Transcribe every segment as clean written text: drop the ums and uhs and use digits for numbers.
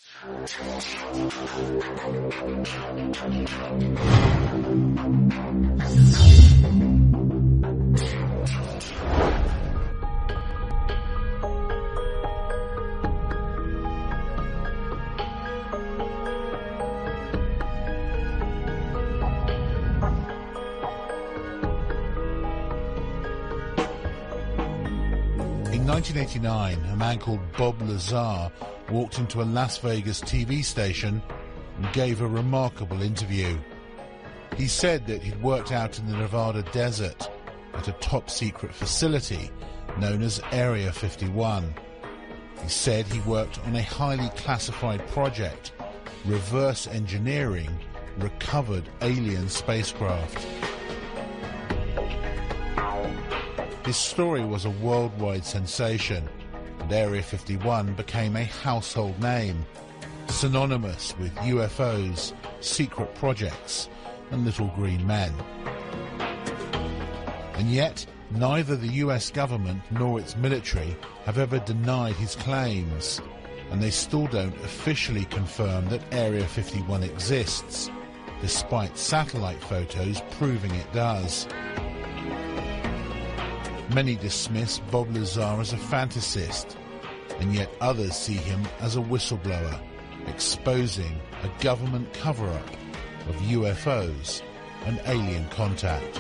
In 1989, a man called Bob Lazar walked into a Las Vegas TV station and gave a remarkable interview. He said that he'd worked out in the Nevada desert at a top-secret facility known as Area 51. He said he worked on a highly classified project, reverse engineering recovered alien spacecraft. His story was a worldwide sensation, and Area 51 became a household name, synonymous with UFOs, secret projects, and little green men. And yet, neither the US government nor its military have ever denied his claims, and they still don't officially confirm that Area 51 exists, despite satellite photos proving it does. Many dismiss Bob Lazar as a fantasist, and yet others see him as a whistleblower, exposing a government cover-up of UFOs and alien contact.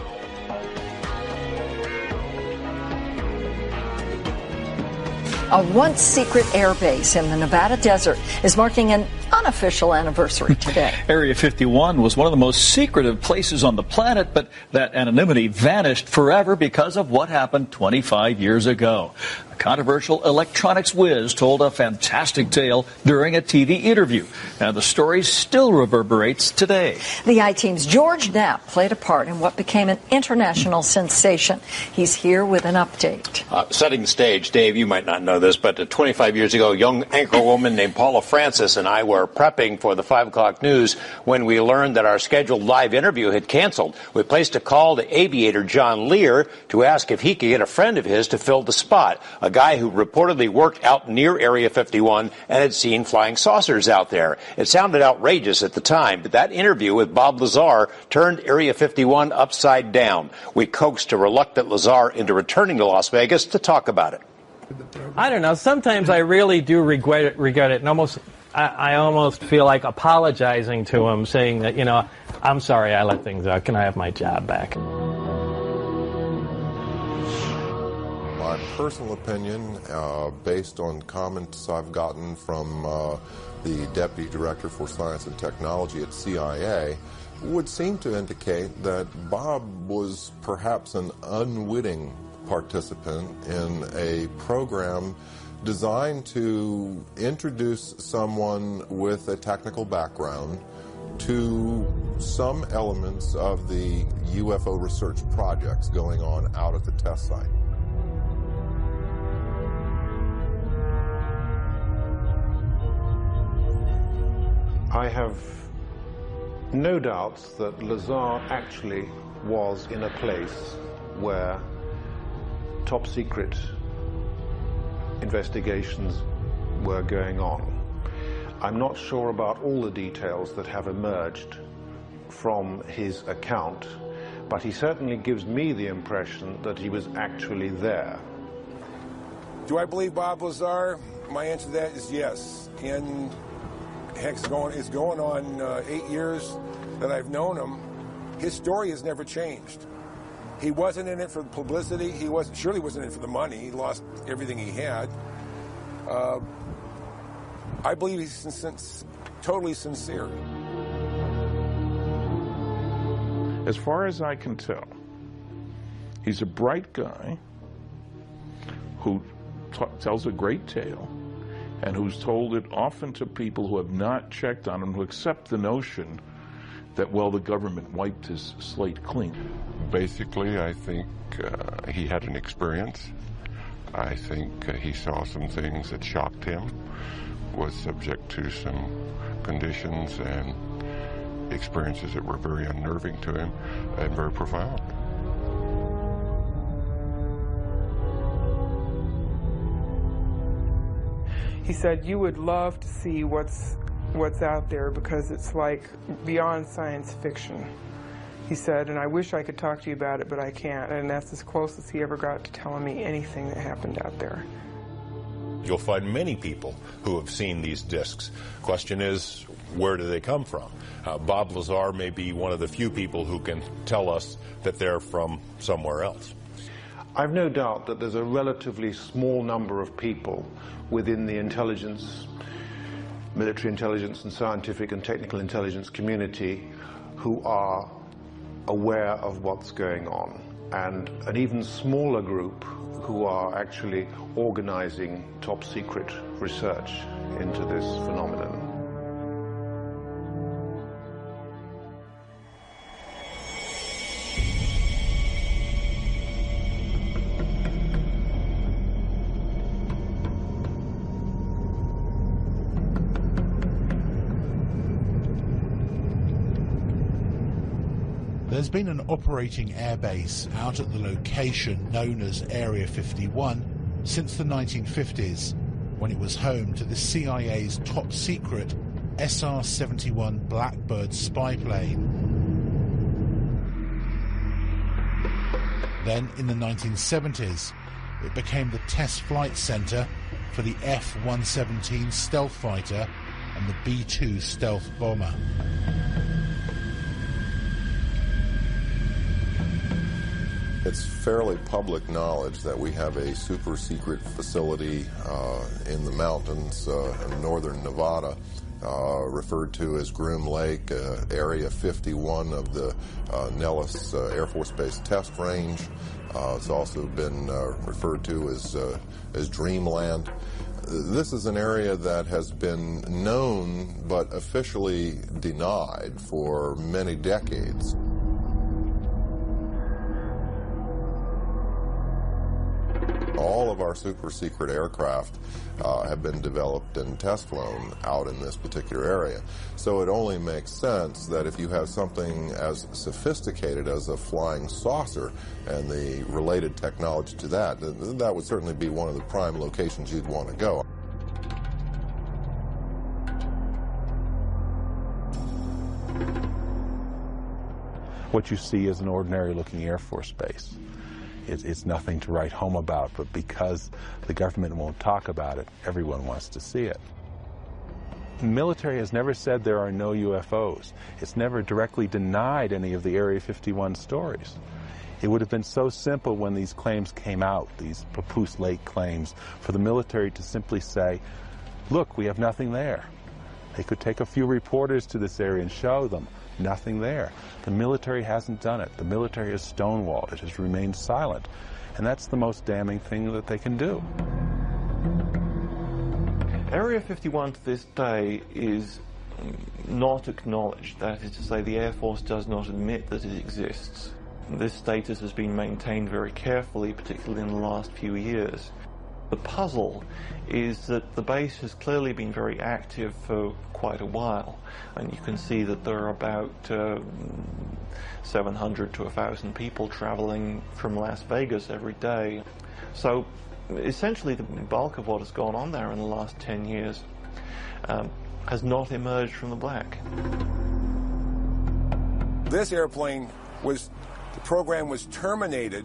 A once secret air base in the Nevada desert is marking an unofficial anniversary today. Area 51 was one of the most secretive places on the planet, but that anonymity vanished forever because of what happened 25 years ago. A controversial electronics whiz told a fantastic tale during a TV interview, and the story still reverberates today. The I-Team's George Knapp played a part in what became an international sensation. He's here with an update. Setting the stage, Dave, you might not know this, but 25 years ago, a young anchor woman named Paula Francis and I were prepping for the 5 o'clock news when we learned that our scheduled live interview had canceled. We placed a call to aviator John Lear to ask if he could get a friend of his to fill the spot, a guy who reportedly worked out near Area 51 and had seen flying saucers out there. It sounded outrageous at the time, but that interview with Bob Lazar turned Area 51 upside down. We coaxed a reluctant Lazar into returning to Las Vegas to talk about it. I don't know. Sometimes I really do regret it, and I almost feel like apologizing to him, saying that, you know, I'm sorry I let things out. Can I have my job back? My personal opinion, based on comments I've gotten from the Deputy Director for Science and Technology at CIA, would seem to indicate that Bob was perhaps an unwitting participant in a program designed to introduce someone with a technical background to some elements of the UFO research projects going on out at the test site. I have no doubts that Lazar actually was in a place where top secret investigations were going on. I'm not sure about all the details that have emerged from his account, but he certainly gives me the impression that he was actually there. Do I believe Bob Lazar? My answer to that is yes. And heck, it's going on 8 years that I've known him. His story has never changed. He wasn't in it for the publicity. He surely wasn't in it for the money. He lost everything he had. I believe he's totally sincere. As far as I can tell, he's a bright guy who tells a great tale and who's told it often to people who have not checked on him, who accept the notion that, well, the government wiped his slate clean. Basically, I think he had an experience. I think he saw some things that shocked him, was subject to some conditions and experiences that were very unnerving to him and very profound. He said, you would love to see what's out there because it's like beyond science fiction. He said, and I wish I could talk to you about it, but I can't. And that's as close as he ever got to telling me anything that happened out there. You'll find many people who have seen these discs. Question is, where do they come from? Bob Lazar may be one of the few people who can tell us that they're from somewhere else. I've no doubt that there's a relatively small number of people within the intelligence, military intelligence and scientific and technical intelligence community who are aware of what's going on, and an even smaller group who are actually organizing top secret research into this phenomenon. There's been an operating airbase out at the location known as Area 51 since the 1950s, when it was home to the CIA's top-secret SR-71 Blackbird spy plane. Then, in the 1970s, it became the test flight center for the F-117 stealth fighter and the B-2 stealth bomber. It's fairly public knowledge that we have a super secret facility in the mountains in northern Nevada, referred to as Groom Lake, Area 51 of the Nellis Air Force Base Test Range. It's also been referred to as Dreamland. This is an area that has been known but officially denied for many decades. All of our super secret aircraft have been developed and test flown out in this particular area. So it only makes sense that if you have something as sophisticated as a flying saucer and the related technology to that, that would certainly be one of the prime locations you'd want to go. What you see is an ordinary looking Air Force base. It's nothing to write home about, but because the government won't talk about it, everyone wants to see it. The military has never said there are no UFOs. It's never directly denied any of the Area 51 stories. It would have been so simple when these claims came out, these Papoose Lake claims, for the military to simply say, look, we have nothing there. They could take a few reporters to this area and show them. Nothing there. The military hasn't done it. The military has stonewalled. It has remained silent. And that's the most damning thing that they can do. Area 51 to this day is not acknowledged. That is to say, the Air Force does not admit that it exists. This status has been maintained very carefully, particularly in the last few years. The puzzle is that the base has clearly been very active for quite a while, and you can see that there are about 700 to 1,000 people traveling from Las Vegas every day. So essentially the bulk of what has gone on there in the last 10 years has not emerged from the black. This airplane the program was terminated.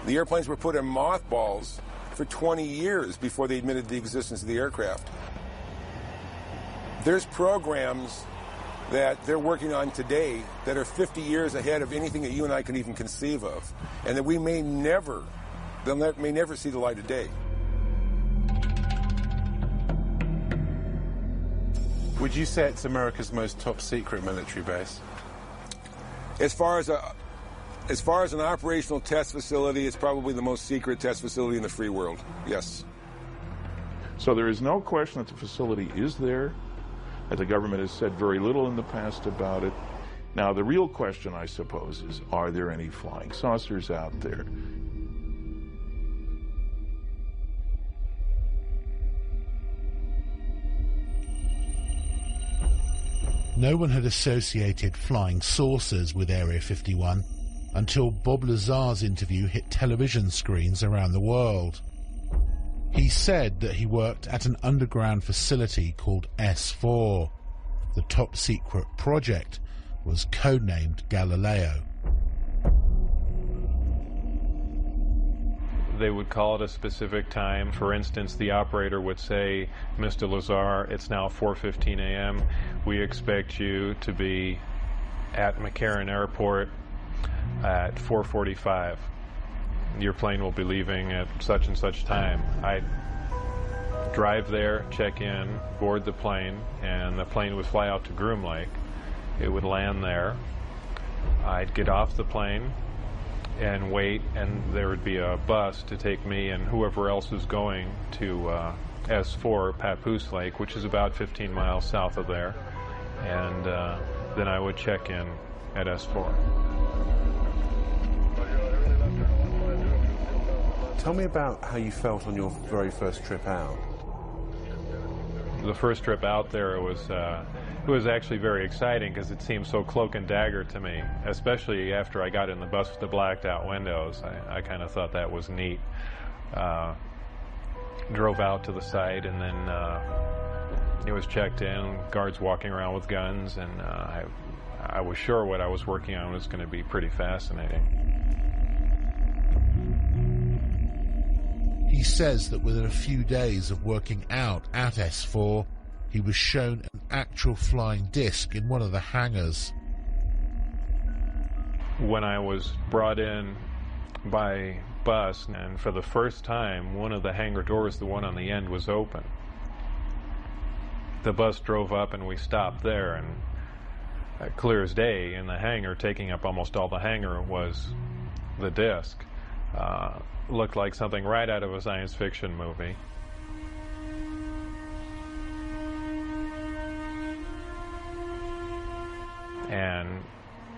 The airplanes were put in mothballs for 20 years before they admitted the existence of the aircraft. There's programs that they're working on today that are 50 years ahead of anything that you and I can even conceive of, and that we may never see the light of day. Would you say it's America's most top secret military base? As far as an operational test facility, it's probably the most secret test facility in the free world, yes. So there is no question that the facility is there, that the government has said very little in the past about it. Now, the real question, I suppose, is, are there any flying saucers out there? No one had associated flying saucers with Area 51 until Bob Lazar's interview hit television screens around the world. He said that he worked at an underground facility called S4. The top-secret project was codenamed Galileo. They would call it a specific time. For instance, the operator would say, "Mr. Lazar, it's now 4:15 a.m. We expect you to be at McCarran Airport at 4:45. Your plane will be leaving at such and such time." I'd drive there, check in, board the plane, and the plane would fly out to Groom Lake. It would land there. I'd get off the plane and wait, and there would be a bus to take me and whoever else was going to S4, Papoose Lake, which is about 15 miles south of there, and then I would check in at S4. Tell me about how you felt on your very first trip out. The first trip out there it was actually very exciting because it seemed so cloak and dagger to me, especially after I got in the bus with the blacked out windows. I kind of thought that was neat. Drove out to the site, and then it was checked in, guards walking around with guns, and I was sure what I was working on was going to be pretty fascinating. He says that within a few days of working out at S4, he was shown an actual flying disc in one of the hangars. When I was brought in by bus, and for the first time, one of the hangar doors, the one on the end, was open. The bus drove up and we stopped there, and clear as day in the hangar, taking up almost all the hangar, was the disc. Looked like something right out of a science fiction movie. And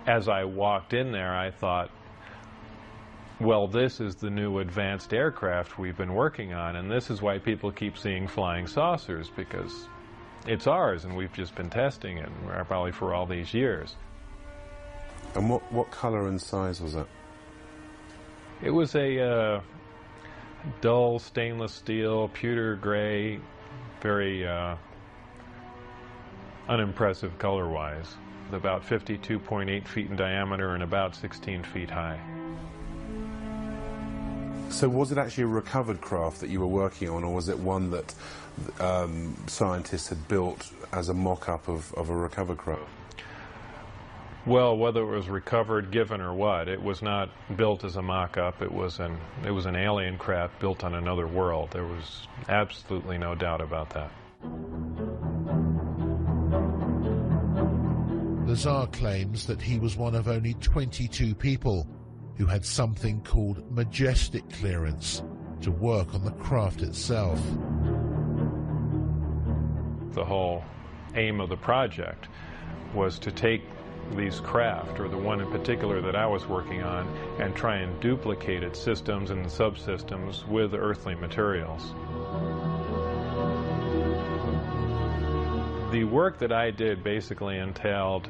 as I walked in there, I thought, well, this is the new advanced aircraft we've been working on, and this is why people keep seeing flying saucers, because it's ours, and we've just been testing it, probably for all these years. And what color and size was it? It was a dull stainless steel, pewter gray, very unimpressive color-wise. About 52.8 feet in diameter and about 16 feet high. So was it actually a recovered craft that you were working on, or was it one that scientists had built as a mock-up of a recovered craft? Well, whether it was recovered, given, or what, it was not built as a mock-up. It was an alien craft built on another world. There was absolutely no doubt about that. Lazar claims that he was one of only 22 people who had something called majestic clearance to work on the craft itself. The whole aim of the project was to take these craft, or the one in particular that I was working on, and try and duplicate its systems and subsystems with earthly materials. The work that I did basically entailed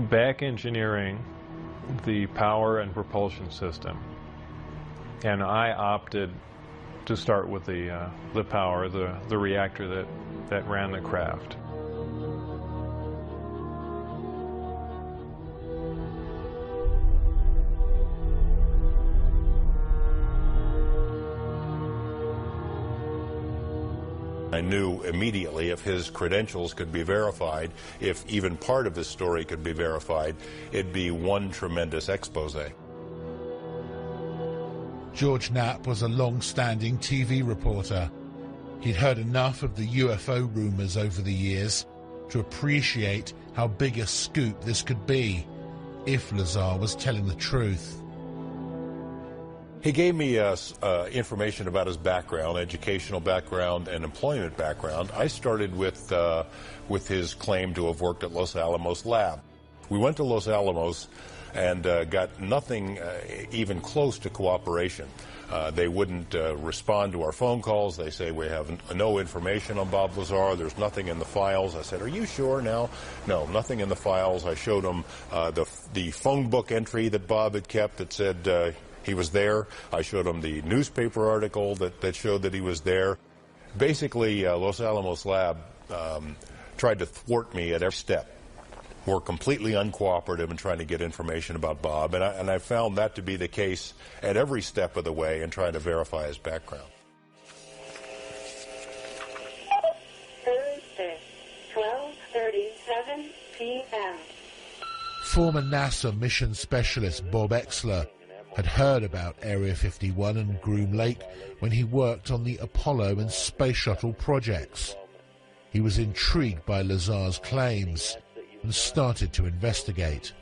back engineering the power and propulsion system, and I opted to start with the power, the reactor that ran the craft. I knew immediately if his credentials could be verified, if even part of his story could be verified, it'd be one tremendous expose. George Knapp was a long-standing TV reporter. He'd heard enough of the UFO rumors over the years to appreciate how big a scoop this could be if Lazar was telling the truth. He gave me information about his background, educational background, and employment background. I started with his claim to have worked at Los Alamos Lab. We went to Los Alamos and got nothing even close to cooperation. They wouldn't respond to our phone calls. They say, we have no information on Bob Lazar. There's nothing in the files. I said, are you sure now? No, nothing in the files. I showed them the phone book entry that Bob had kept that said, he was there. I showed him the newspaper article that showed that he was there. Basically, Los Alamos Lab tried to thwart me at every step. Were completely uncooperative in trying to get information about Bob, and I found that to be the case at every step of the way in trying to verify his background. Thursday, 12:37 p.m. Former NASA mission specialist Bob Exler had heard about Area 51 and Groom Lake when he worked on the Apollo and Space Shuttle projects. He was intrigued by Lazar's claims and started to investigate.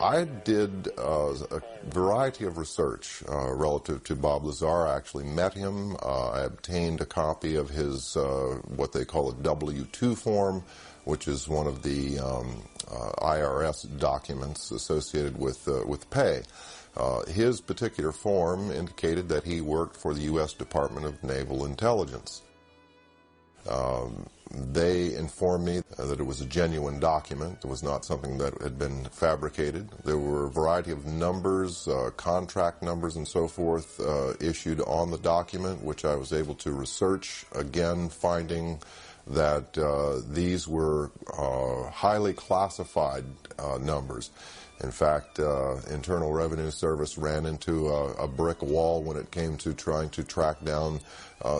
I did a variety of research relative to Bob Lazar. I actually met him. I obtained a copy of his what they call a W-2 form, which is one of the IRS documents associated with pay. His particular form indicated that he worked for the U.S. Department of Naval Intelligence. They informed me that it was a genuine document. It was not something that had been fabricated. There were a variety of numbers, contract numbers and so forth, issued on the document, which I was able to research, again finding that these were highly classified numbers. In fact, Internal Revenue Service ran into a brick wall when it came to trying to track down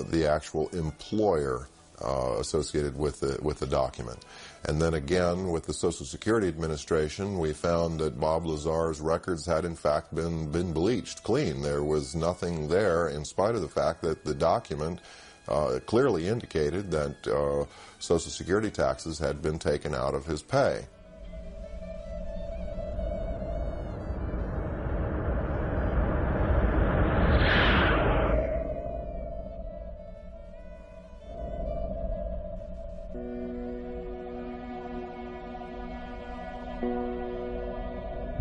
the actual employer associated with the document. And then again, with the Social Security Administration, we found that Bob Lazar's records had in fact been bleached clean. There was nothing there, in spite of the fact that the document clearly indicated that Social Security taxes had been taken out of his pay.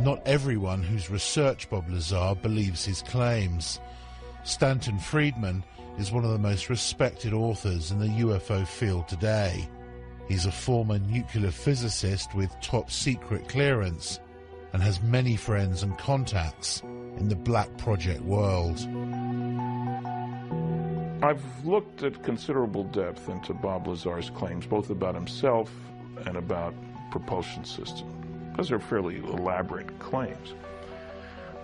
Not everyone who's researched Bob Lazar believes his claims. Stanton Friedman is one of the most respected authors in the UFO field today. He's a former nuclear physicist with top secret clearance and has many friends and contacts in the Black Project world. I've looked at considerable depth into Bob Lazar's claims, both about himself and about propulsion systems. Those are fairly elaborate claims.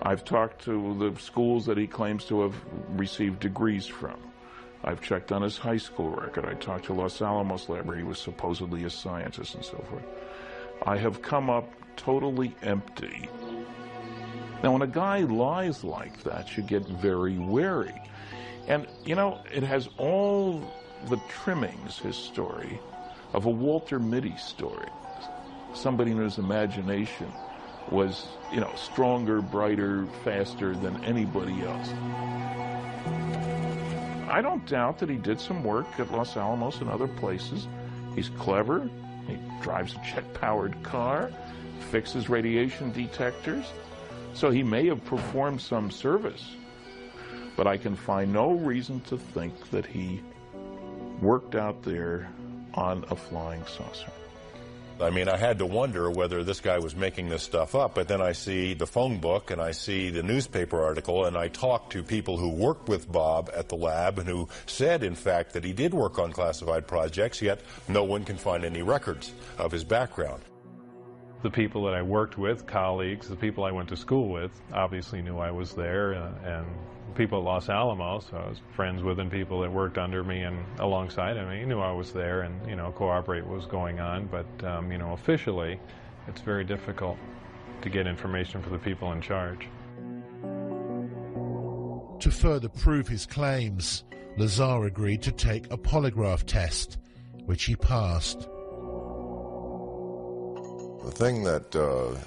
I've talked to the schools that he claims to have received degrees from. I've checked on his high school record. I talked to Los Alamos Lab, where he was supposedly a scientist and so forth. I have come up totally empty. Now, when a guy lies like that, you get very wary. And, you know, it has all the trimmings, his story, of a Walter Mitty story. Somebody in whose imagination was, you know, stronger, brighter, faster than anybody else. I don't doubt that he did some work at Los Alamos and other places. He's clever. He drives a jet-powered car, fixes radiation detectors. So he may have performed some service. But I can find no reason to think that he worked out there on a flying saucer. I mean, I had to wonder whether this guy was making this stuff up, but then I see the phone book and I see the newspaper article, and I talked to people who worked with Bob at the lab and who said, in fact, that he did work on classified projects, yet no one can find any records of his background. The people that I worked with, colleagues, the people I went to school with, obviously knew I was there, and people at Los Alamos, I was friends with, and people that worked under me and alongside of me knew I was there and, you know, cooperate what was going on. But, you know, officially, it's very difficult to get information from the people in charge. To further prove his claims, Lazar agreed to take a polygraph test, which he passed. The thing that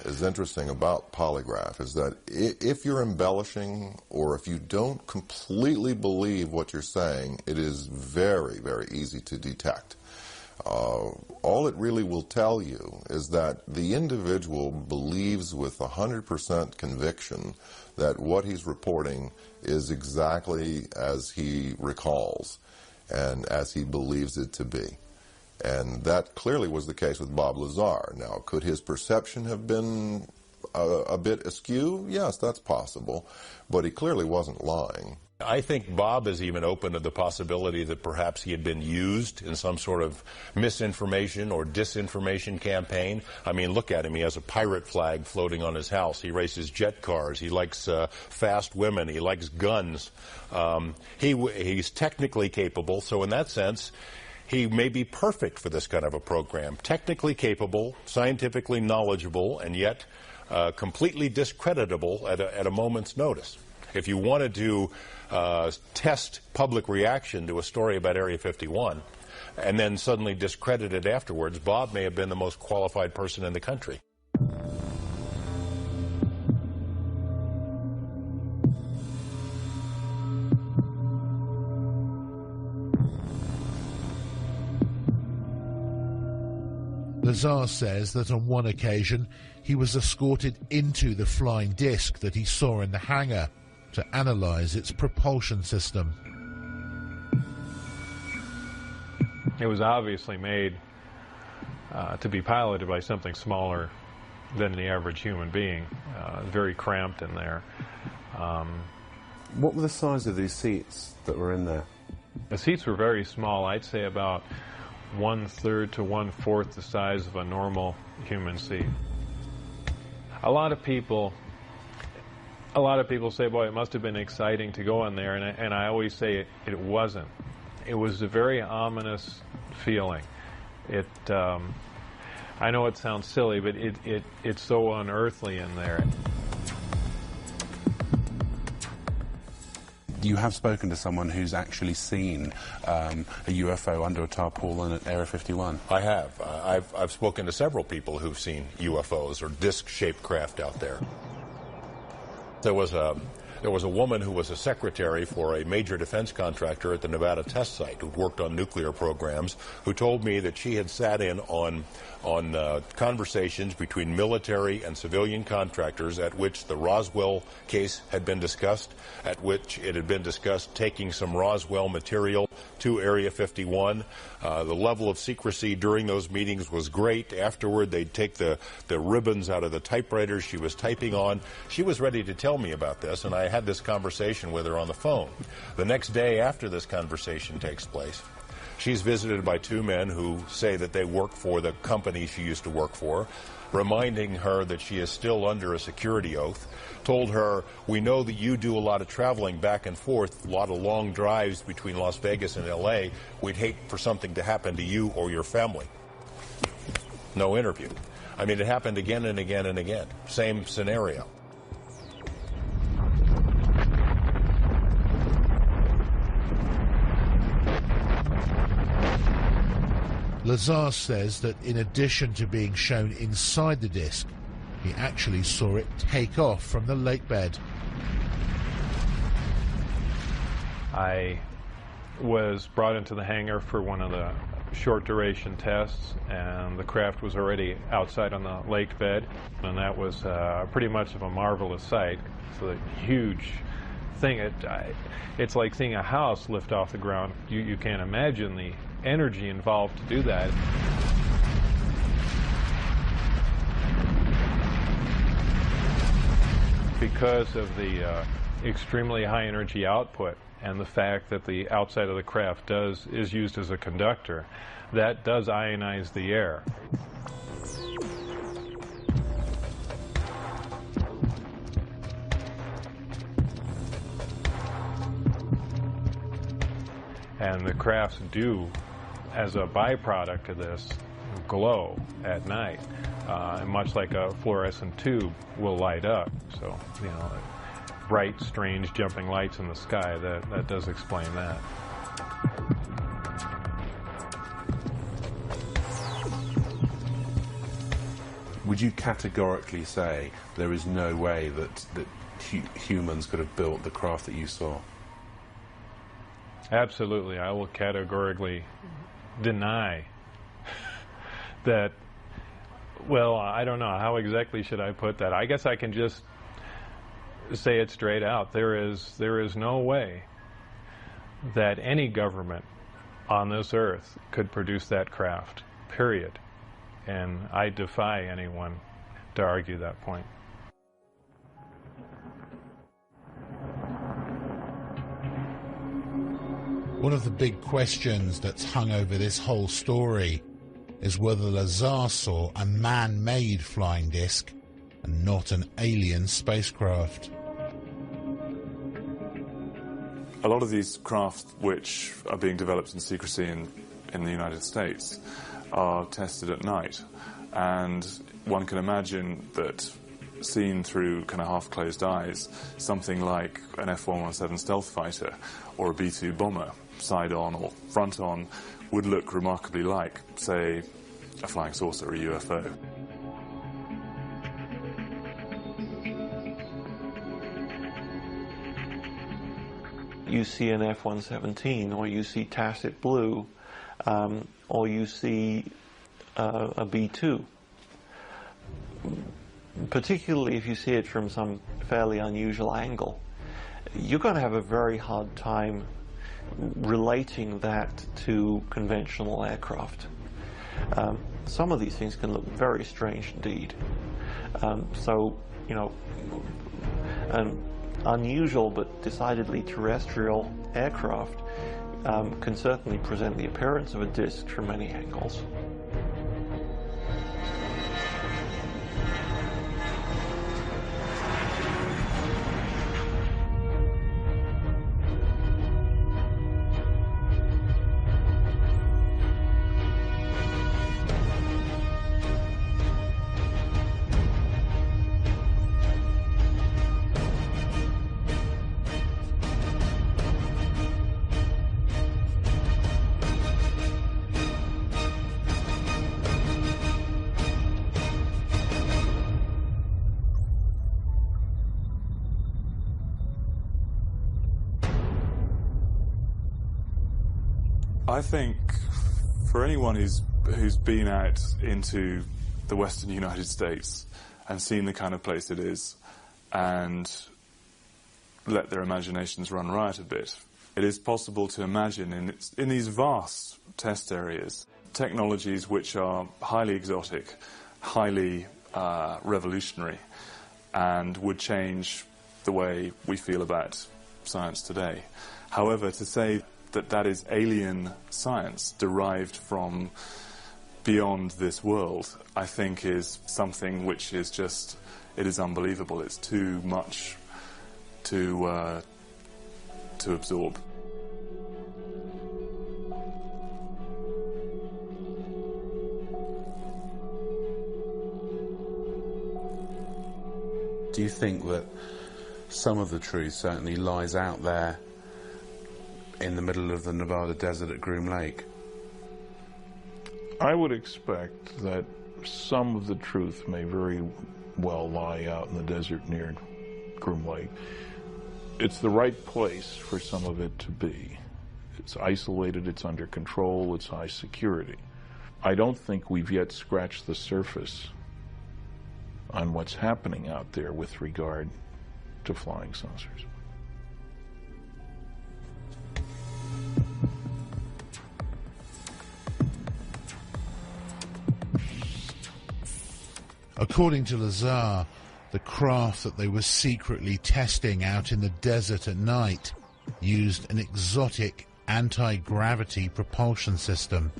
is interesting about polygraph is that if you're embellishing or if you don't completely believe what you're saying, it is very, very easy to detect. All it really will tell you is that the individual believes with 100% conviction that what he's reporting is exactly as he recalls and as he believes it to be. And that clearly was the case with Bob Lazar. Now, could his perception have been a bit askew? Yes, that's possible. But he clearly wasn't lying. I think Bob is even open to the possibility that perhaps he had been used in some sort of misinformation or disinformation campaign. I mean, look at him. He has a pirate flag floating on his house. He races jet cars. He likes fast women. He likes guns. He's technically capable, so in that sense, he may be perfect for this kind of a program. Technically capable, scientifically knowledgeable, and yet completely discreditable at a moment's notice. If you wanted to test public reaction to a story about Area 51 and then suddenly discredit it afterwards, Bob may have been the most qualified person in the country. Lazar says that on one occasion he was escorted into the flying disc that he saw in the hangar to analyze its propulsion system. It was obviously made to be piloted by something smaller than the average human being, very cramped in there. What were the size of these seats that were in there? The seats were very small. I'd say about 1/3 to 1/4 the size of a normal human seat. A lot of people say, boy, it must have been exciting to go in there, and I always say it wasn't. It was a very ominous feeling. I know it sounds silly, but it's so unearthly in there. You have spoken to someone who's actually seen a UFO under a tarpaulin at Area 51. I have. I've spoken to several people who've seen UFOs or disc-shaped craft out there. There was a woman who was a secretary for a major defense contractor at the Nevada test site who worked on nuclear programs, who told me that she had sat in on conversations between military and civilian contractors at which the Roswell case had been discussed, at which it had been discussed taking some Roswell material to Area 51. The level of secrecy during those meetings was great. Afterward, they'd take the ribbons out of the typewriters she was typing on. She was ready to tell me about this, and I had this conversation with her on the phone. The next day after this conversation takes place, she's visited by two men who say that they work for the company she used to work for, reminding her that she is still under a security oath, told her, we know that you do a lot of traveling back and forth, a lot of long drives between Las Vegas and LA. We'd hate for something to happen to you or your family. No interview. I mean, it happened again and again and again. Same scenario. Lazar says that in addition to being shown inside the disc, he actually saw it take off from the lake bed. I was brought into the hangar for one of the short duration tests, and the craft was already outside on the lake bed, and that was pretty much of a marvelous sight. It's a huge thing. It's like seeing a house lift off the ground. You can't imagine the energy involved to do that. Because of the extremely high energy output and the fact that the outside of the craft is used as a conductor, that does ionize the air. And the crafts do, as a byproduct of this, glow at night, much like a fluorescent tube will light up. So, you know, bright, strange, jumping lights in the sky, that does explain that. Would you categorically say there is no way that humans could have built the craft that you saw? Absolutely. I will categorically deny that. Well, I don't know. How exactly should I put that? I guess I can just say it straight out. There is no way that any government on this earth could produce that craft, period. And I defy anyone to argue that point. One of the big questions that's hung over this whole story is whether Lazar saw a man-made flying disc and not an alien spacecraft. A lot of these craft which are being developed in secrecy in the United States are tested at night, and one can imagine that seen through kind of half-closed eyes, something like an F-117 stealth fighter or a B-2 bomber, side-on or front-on, would look remarkably like, say, a flying saucer or a UFO. You see an F-117, or you see tacit blue, or you see a B-2. Particularly if you see it from some fairly unusual angle, you're going to have a very hard time relating that to conventional aircraft. Some of these things can look very strange indeed. So, you know, an unusual but decidedly terrestrial aircraft can certainly present the appearance of a disc from many angles. I think for anyone who's been out into the western United States and seen the kind of place it is and let their imaginations run riot a bit, it is possible to imagine in these vast test areas technologies which are highly exotic, highly revolutionary, and would change the way we feel about science today. However, to say that is alien science derived from beyond this world, I think is something which is just, it is unbelievable. It's too much to absorb. Do you think that some of the truth certainly lies out there in the middle of the Nevada desert at Groom Lake? I would expect that some of the truth may very well lie out in the desert near Groom Lake. It's the right place for some of it to be. It's isolated, it's under control, it's high security. I don't think we've yet scratched the surface on what's happening out there with regard to flying saucers. According to Lazar, the craft that they were secretly testing out in the desert at night used an exotic anti-gravity propulsion system.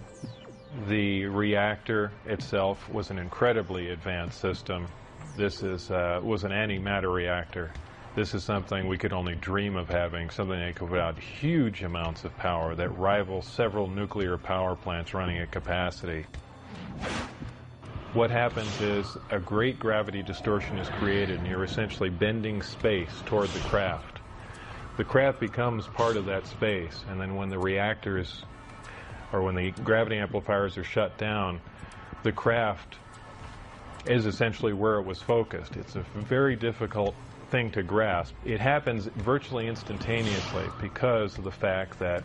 The reactor itself was an incredibly advanced system. This was an antimatter reactor. This is something we could only dream of having, something that could put out huge amounts of power that rivals several nuclear power plants running at capacity. What happens is a great gravity distortion is created, and you're essentially bending space toward the craft. The craft becomes part of that space, and then when the reactors, or when the gravity amplifiers are shut down, the craft is essentially where it was focused. It's a very difficult thing to grasp. It happens virtually instantaneously because of the fact that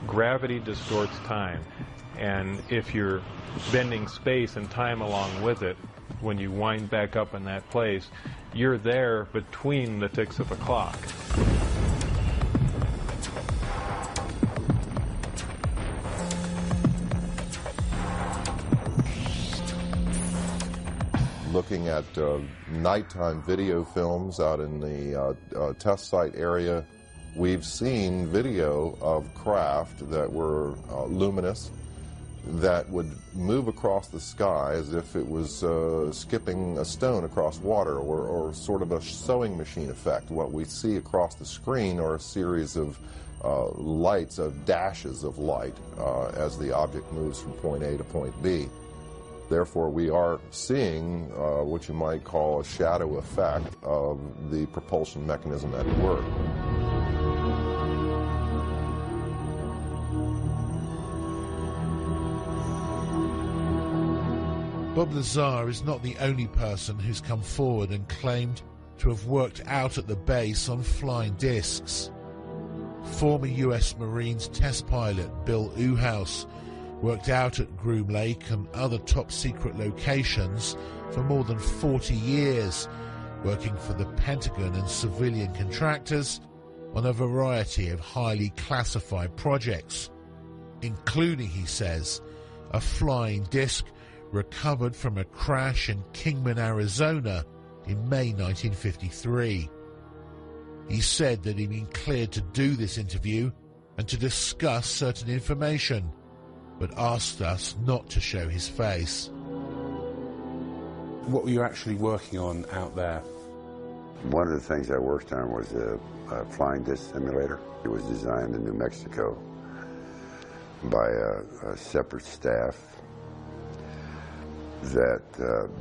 gravity distorts time. And if you're bending space and time along with it, when you wind back up in that place, you're there between the ticks of a clock. Looking at nighttime video films out in the test site area, We've seen video of craft that were luminous, that would move across the sky as if it was skipping a stone across water, or sort of a sewing machine effect. What we see across the screen are a series of lights, of dashes of light, as the object moves from point A to point B. Therefore, we are seeing what you might call a shadow effect of the propulsion mechanism at work. Bob Lazar is not the only person who's come forward and claimed to have worked out at the base on flying discs. Former US Marines test pilot Bill Uhouse worked out at Groom Lake and other top-secret locations for more than 40 years, working for the Pentagon and civilian contractors on a variety of highly classified projects, including, he says, a flying disc recovered from a crash in Kingman, Arizona in May 1953. He said that he'd been cleared to do this interview and to discuss certain information, but asked us not to show his face. What were you actually working on out there? One of the things I worked on was a flying disc simulator. It was designed in New Mexico by a separate staff that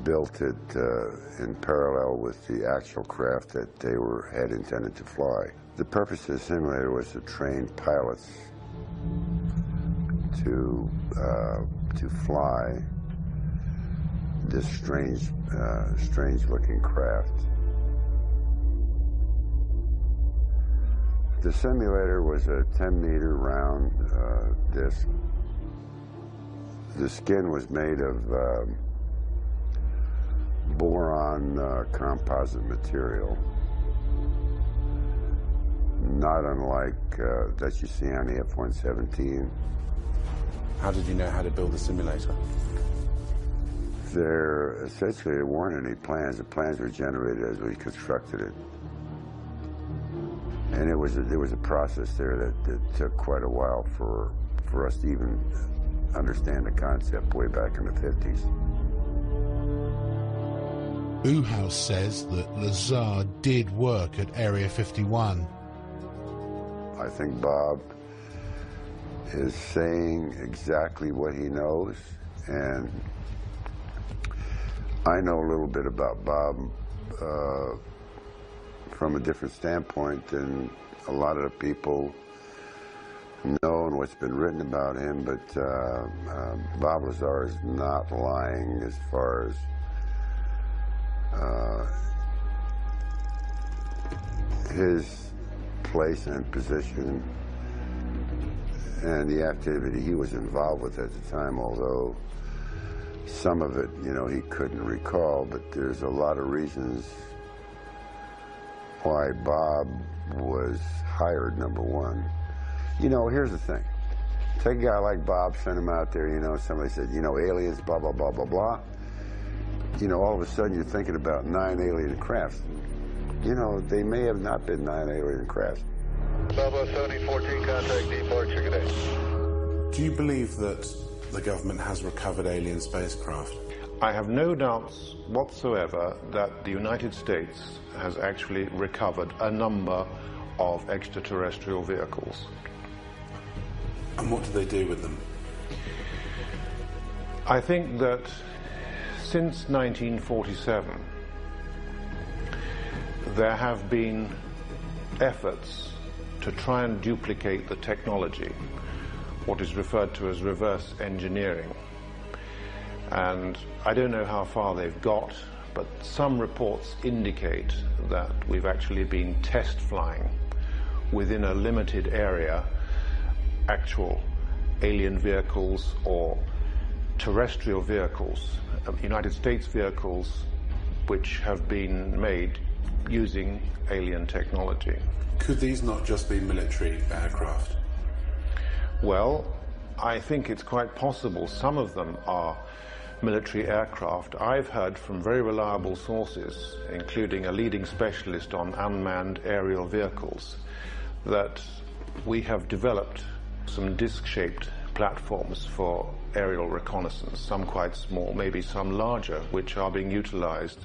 built it in parallel with the actual craft that they had intended to fly. The purpose of the simulator was to train pilots to fly this strange-looking craft. The simulator was a 10-meter round disc. The skin was made of boron composite material, not unlike that you see on the F-117. How did you know how to build the simulator? Essentially, there weren't any plans. The plans were generated as we constructed it. And there was a process there that took quite a while for us to even understand the concept way back in the 50s. Uhouse says that Lazar did work at Area 51. I think Bob is saying exactly what he knows, and I know a little bit about Bob from a different standpoint than a lot of the people know and what's been written about him, but Bob Lazar is not lying as far as his place and position and the activity he was involved with at the time, although some of it, he couldn't recall, but there's a lot of reasons why Bob was hired, number one. Here's the thing. Take a guy like Bob, send him out there, somebody said, aliens, blah, blah, blah, blah, blah. All of a sudden you're thinking about 9 alien crafts. They may have not been 9 alien crafts. Bravo 7014, contact departure, good day. Do you believe that the government has recovered alien spacecraft? I have no doubts whatsoever that the United States has actually recovered a number of extraterrestrial vehicles. And what do they do with them? I think that since 1947, there have been efforts to try and duplicate the technology, what is referred to as reverse engineering. And I don't know how far they've got, but some reports indicate that we've actually been test flying within a limited area actual alien vehicles or terrestrial vehicles, United States vehicles, which have been made using alien technology. Could these not just be military aircraft? Well, I think it's quite possible some of them are military aircraft. I've heard from very reliable sources, including a leading specialist on unmanned aerial vehicles, that we have developed some disc-shaped platforms for aerial reconnaissance, some quite small, maybe some larger, which are being utilized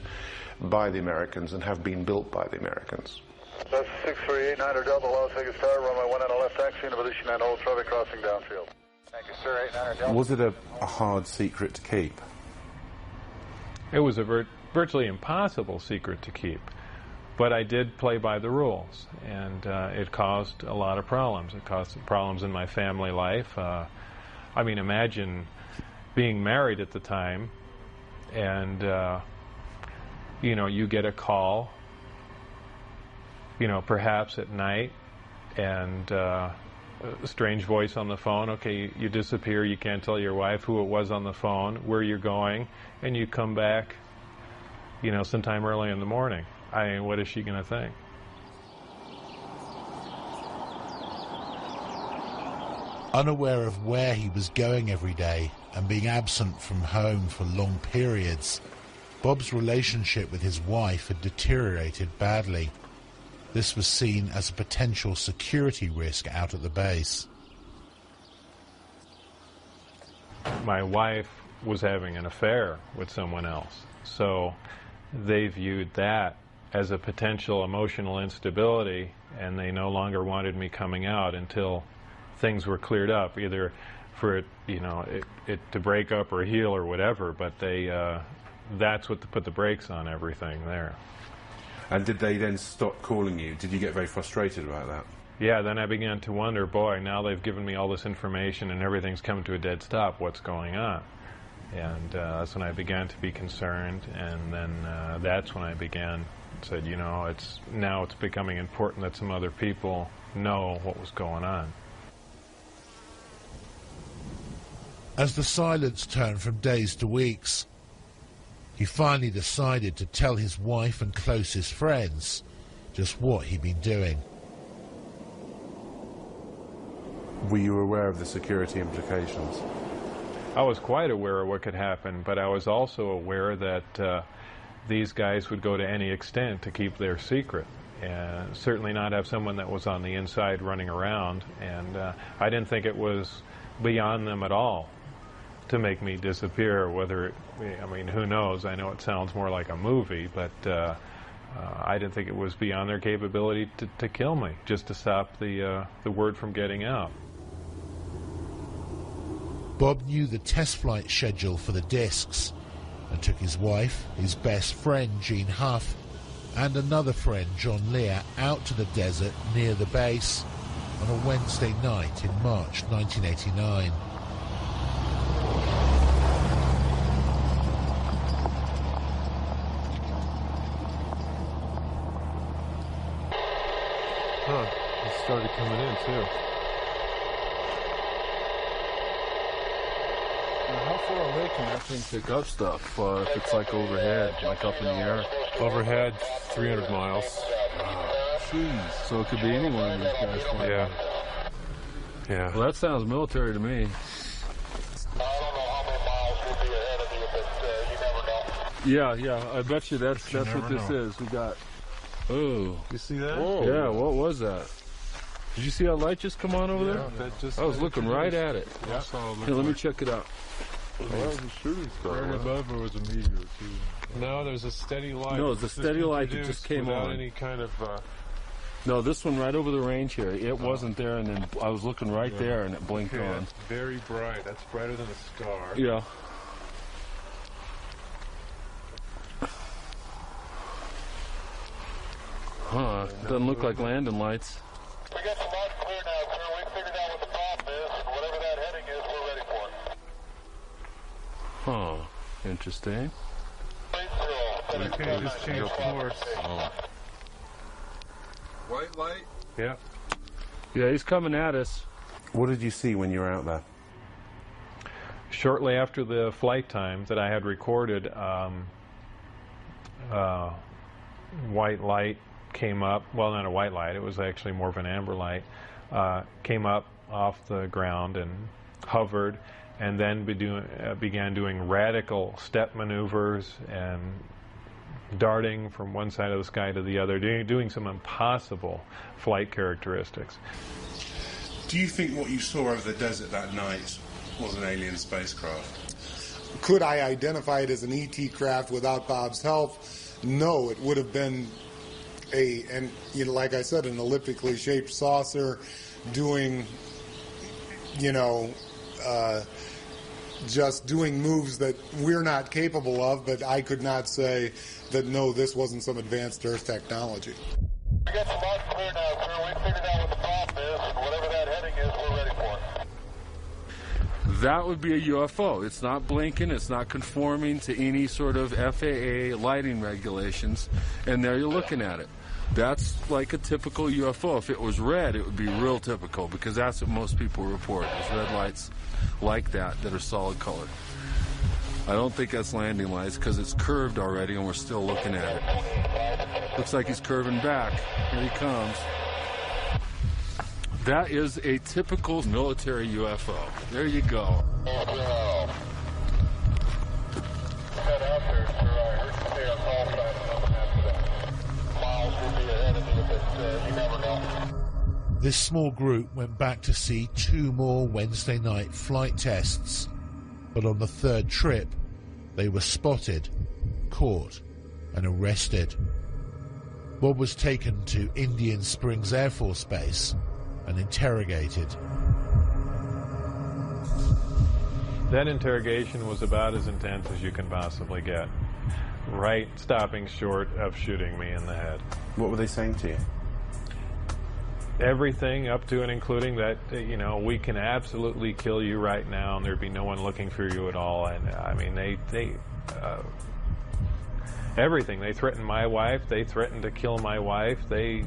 by the Americans and have been built by the Americans. That's 6389 Delta, Las Vegas Tower, runway 1 and a left taxi into position and hold traffic crossing downfield. Thank you, sir. 89 Delta. Was it a hard secret to keep? It was a virtually impossible secret to keep. But I did play by the rules, and it caused a lot of problems. It caused problems in my family life. I mean, imagine being married at the time, and, you know, you get a call, you know, perhaps at night, and a strange voice on the phone. Okay, you disappear, you can't tell your wife who it was on the phone, where you're going, and you come back, you know, sometime early in the morning. I mean, what is she going to think? Unaware of where he was going every day and being absent from home for long periods, Bob's relationship with his wife had deteriorated badly. This was seen as a potential security risk out at the base. My wife was having an affair with someone else, so they viewed that as a potential emotional instability, and they no longer wanted me coming out until things were cleared up, either for it, you know, it to break up or heal or whatever. But they, that's what put the brakes on everything there. And did they then stop calling you? Did you get very frustrated about that? Yeah, then I began to wonder, boy, now they've given me all this information and everything's come to a dead stop. What's going on? And that's when I began to be concerned, and then that's when I said, you know, now it's becoming important that some other people know what was going on. As the silence turned from days to weeks, he finally decided to tell his wife and closest friends just what he'd been doing. Were you aware of the security implications? I was quite aware of what could happen, but I was also aware that these guys would go to any extent to keep their secret, and certainly not have someone that was on the inside running around. And I didn't think it was beyond them at all to make me disappear. Whether I mean, who knows? I know it sounds more like a movie, but I didn't think it was beyond their capability to kill me, just to stop the word from getting out. Bob knew the test flight schedule for the discs and took his wife, his best friend Gene Huff, and another friend John Lear out to the desert near the base on a Wednesday night in March 1989. It started coming in too. How far away can that thing pick up stuff if it's like overhead, like up in the air? Overhead, 300 miles. Jeez. So it could be any one of these guys. Yeah. Yeah. Well, that sounds military to me. Yeah, I bet you that's what this is. We got. Oh. You see that? Whoa. Yeah, what was that? Did you see that light just come on over there? I was looking right at it. Yeah. Here, let me check it out. Well, that was a shooting star. Right above it was a meteor, too. No, there's a steady light. No, it's a steady light that just came on. Without any kind of... No, this one right over the range here. It wasn't there, and then I was looking right there, and it blinked on. It's very bright. That's brighter than a star. Yeah. Huh, doesn't look like landing lights. We got the lights clear now, sir. We figured out what the problem is, and whatever that heading is, we're ready for it. Huh, interesting. Okay, just changed course. Oh. White light? Yeah. Yeah, he's coming at us. What did you see when you were out there? Shortly after the flight time that I had recorded, white light came up. Well, not a white light. It was actually more of an amber light. Came up off the ground and hovered, and then began doing radical step maneuvers and darting from one side of the sky to the other, doing some impossible flight characteristics. Do you think what you saw over the desert that night was an alien spacecraft? Could I identify it as an ET craft without Bob's help? No, it would have been like I said, an elliptically shaped saucer doing, just doing moves that we're not capable of, but I could not say that, no, this wasn't some advanced Earth technology. We got the light clear now, sir. We figured out what the problem is, and whatever that heading is, we're ready for it. That would be a UFO. It's not blinking. It's not conforming to any sort of FAA lighting regulations. And there you're looking at it. That's like a typical UFO. If it was red, it would be real typical, because that's what most people report, is red lights like that are solid colored. I don't think that's landing lights because it's curved already and we're still looking at it. Looks like he's curving back. Here he comes. That is a typical military UFO. There you go. This small group went back to see 2 more Wednesday night flight tests, but on the 3rd trip, they were spotted, caught, and arrested. Bob was taken to Indian Springs Air Force Base and interrogated. That interrogation was about as intense as you can possibly get, right stopping short of shooting me in the head. What were they saying to you? Everything up to and including that, we can absolutely kill you right now and there'd be no one looking for you at all. And I mean, everything. They threatened my wife. They threatened to kill my wife. They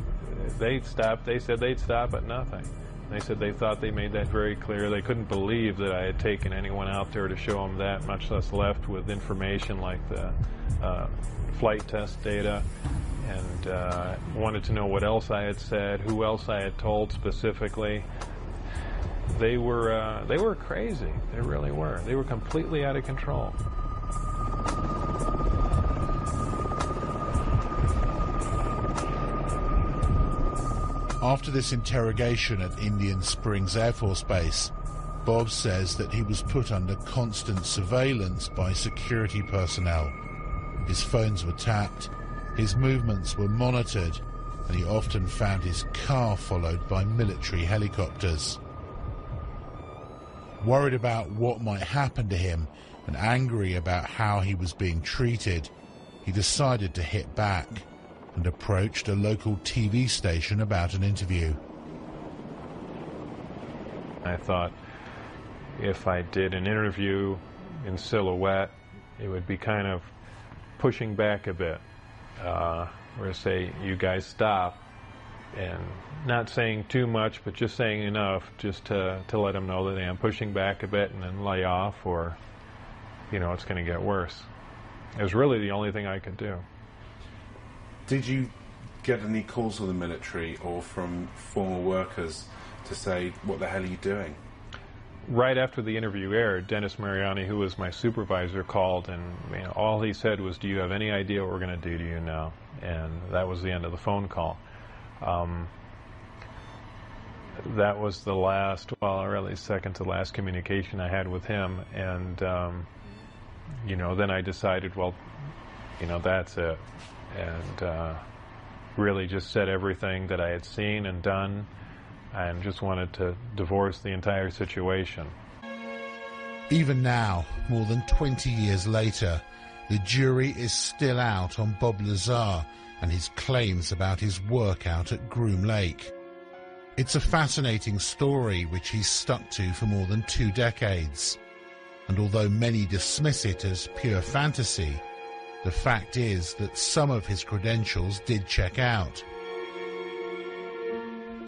said they'd stop at nothing. They said they thought they made that very clear. They couldn't believe that I had taken anyone out there to show them that, much less left with information like the flight test data, and wanted to know what else I had said, who else I had told specifically. They were crazy. They really were. They were completely out of control. After this interrogation at Indian Springs Air Force Base, Bob says that he was put under constant surveillance by security personnel. His phones were tapped, his movements were monitored, and he often found his car followed by military helicopters. Worried about what might happen to him and angry about how he was being treated, he decided to hit back and approached a local TV station about an interview. I thought if I did an interview in silhouette, it would be kind of pushing back a bit, or say, you guys stop, and not saying too much, but just saying enough just to let them know that I am pushing back a bit and then lay off, or, it's going to get worse. It was really the only thing I could do. Did you get any calls from the military or from former workers to say, what the hell are you doing? Right after the interview aired, Dennis Mariani, who was my supervisor, called, and all he said was, do you have any idea what we're going to do to you now? And that was the end of the phone call. That was the last, really second to last communication I had with him. And, then I decided, that's it. And really just said everything that I had seen and done, and just wanted to divorce the entire situation. Even now, more than 20 years later, the jury is still out on Bob Lazar and his claims about his work out at Groom Lake. It's a fascinating story which he's stuck to for more than 2 decades. And although many dismiss it as pure fantasy, the fact is that some of his credentials did check out.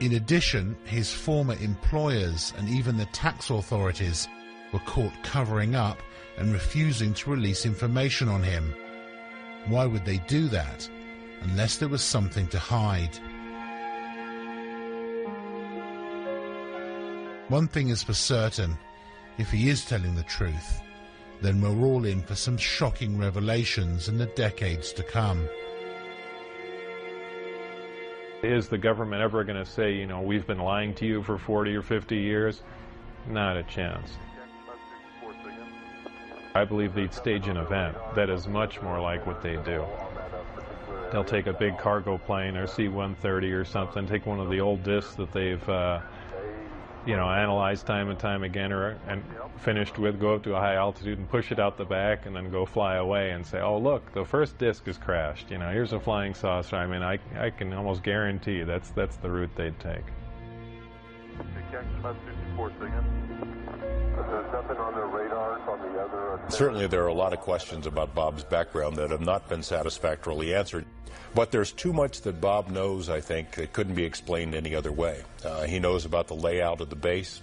In addition, his former employers and even the tax authorities were caught covering up and refusing to release information on him. Why would they do that, unless there was something to hide? One thing is for certain, if he is telling the truth, then we're all in for some shocking revelations in the decades to come. Is the government ever going to say, you know, we've been lying to you for 40 or 50 years? Not a chance. I believe they'd stage an event that is much more like what they do. They'll take a big cargo plane or C-130 or something, take one of the old discs that they've, you know, analyzed time and time again and finished with, go up to a high altitude and push it out the back and then go fly away and say, oh, look, the first disc has crashed. You know, here's a flying saucer. I mean, I can almost guarantee that's the route they'd take. There's nothing on their radars on the other. Certainly there are a lot of questions about Bob's background that have not been satisfactorily answered. But there's too much that Bob knows, I think, that couldn't be explained any other way. He knows about the layout of the base.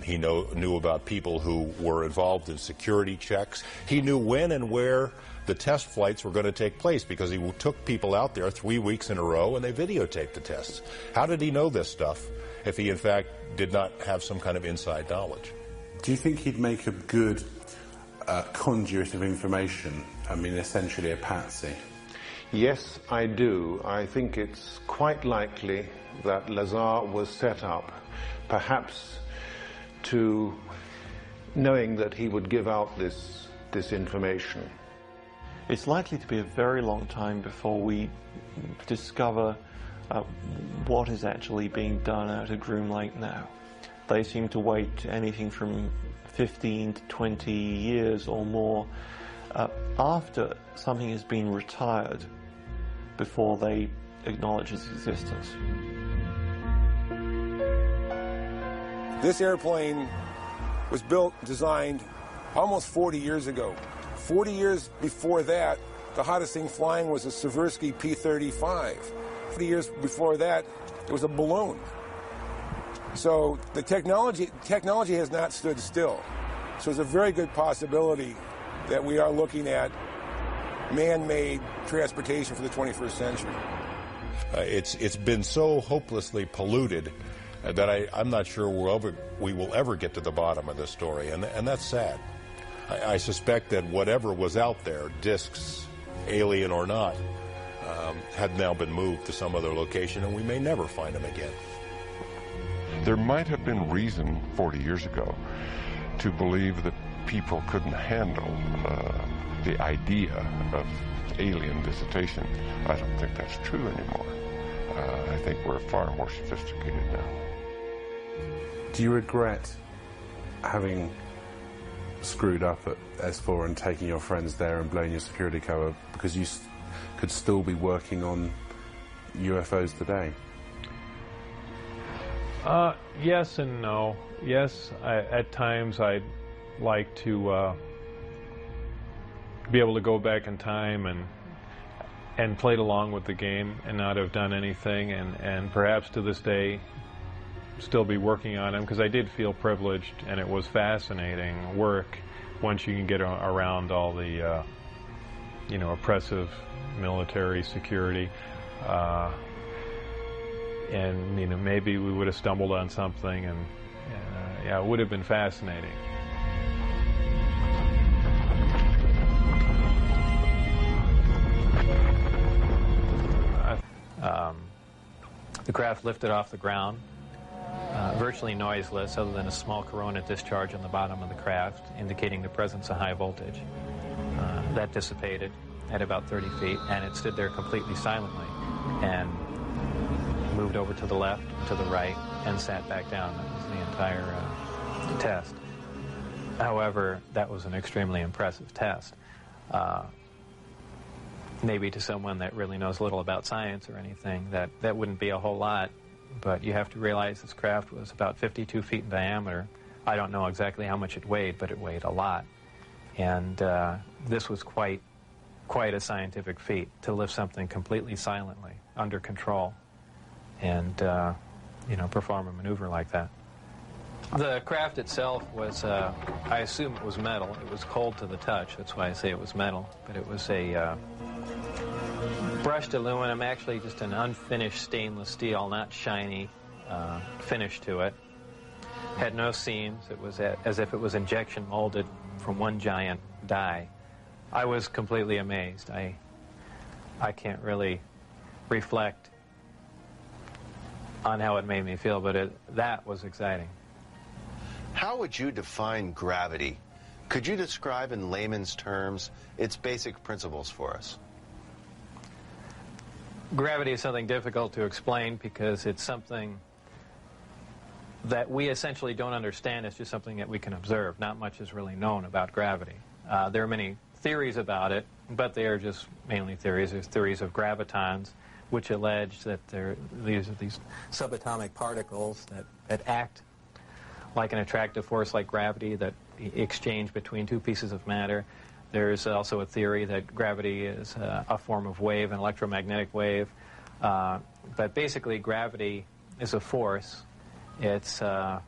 He knew about people who were involved in security checks. He knew when and where the test flights were going to take place because he took people out there 3 weeks in a row and they videotaped the tests. How did he know this stuff if he, in fact, did not have some kind of inside knowledge? Do you think he'd make a good conduit of information? I mean, essentially a patsy. Yes, I do. I think it's quite likely that Lazar was set up, perhaps to knowing that he would give out this information. It's likely to be a very long time before we discover what is actually being done out at Groom Lake now. They seem to wait anything from 15 to 20 years or more after something has been retired before they acknowledge its existence. This airplane was built, designed almost 40 years ago. 40 years before that, the hottest thing flying was a Seversky P-35. 40 years before that, it was a balloon. So the technology has not stood still. So there's a very good possibility that we are looking at man-made transportation for the 21st century. It's been so hopelessly polluted that I'm not sure we will ever get to the bottom of this story, and that's sad. I suspect that whatever was out there, discs, alien or not, had now been moved to some other location, and we may never find them again. There might have been reason 40 years ago to believe that people couldn't handle the idea of alien visitation. I don't think that's true anymore. I think we're far more sophisticated now. Do you regret having screwed up at S4 and taking your friends there and blowing your security cover because you could still be working on UFOs today? Yes and no. Yes, at times I'd like to be able to go back in time and played along with the game and not have done anything, and perhaps to this day still be working on them, because I did feel privileged and it was fascinating work once you can get around all the oppressive military security. And maybe we would have stumbled on something, and it would have been fascinating. The craft lifted off the ground, virtually noiseless, other than a small corona discharge on the bottom of the craft, indicating the presence of high voltage. That dissipated at about 30 feet, and it stood there completely silently, and moved over to the left, to the right, and sat back down. That was the entire test. However, that was an extremely impressive test. Maybe to someone that really knows little about science or anything, that wouldn't be a whole lot, but you have to realize this craft was about 52 feet in diameter. I don't know exactly how much it weighed, but it weighed a lot. And this was quite a scientific feat, to lift something completely silently, under control, and perform a maneuver like that. The craft itself was, I assume it was metal. It was cold to the touch, that's why I say it was metal. But it was a brushed aluminum, actually just an unfinished stainless steel, not shiny, finish to it. had no seams. It was as if it was injection molded from one giant die. I was completely amazed. I can't really reflect on how it made me feel, but that was exciting. How would you define gravity? Could you describe in layman's terms its basic principles for us? Gravity is something difficult to explain because it's something that we essentially don't understand. It's just something that we can observe. Not much is really known about gravity. There are many theories about it, but they are just mainly theories. There's theories of gravitons, which allege that these subatomic particles that act like an attractive force like gravity that exchange between two pieces of matter. There's also a theory that gravity is a form of wave, an electromagnetic wave. But basically, gravity is a force. It's the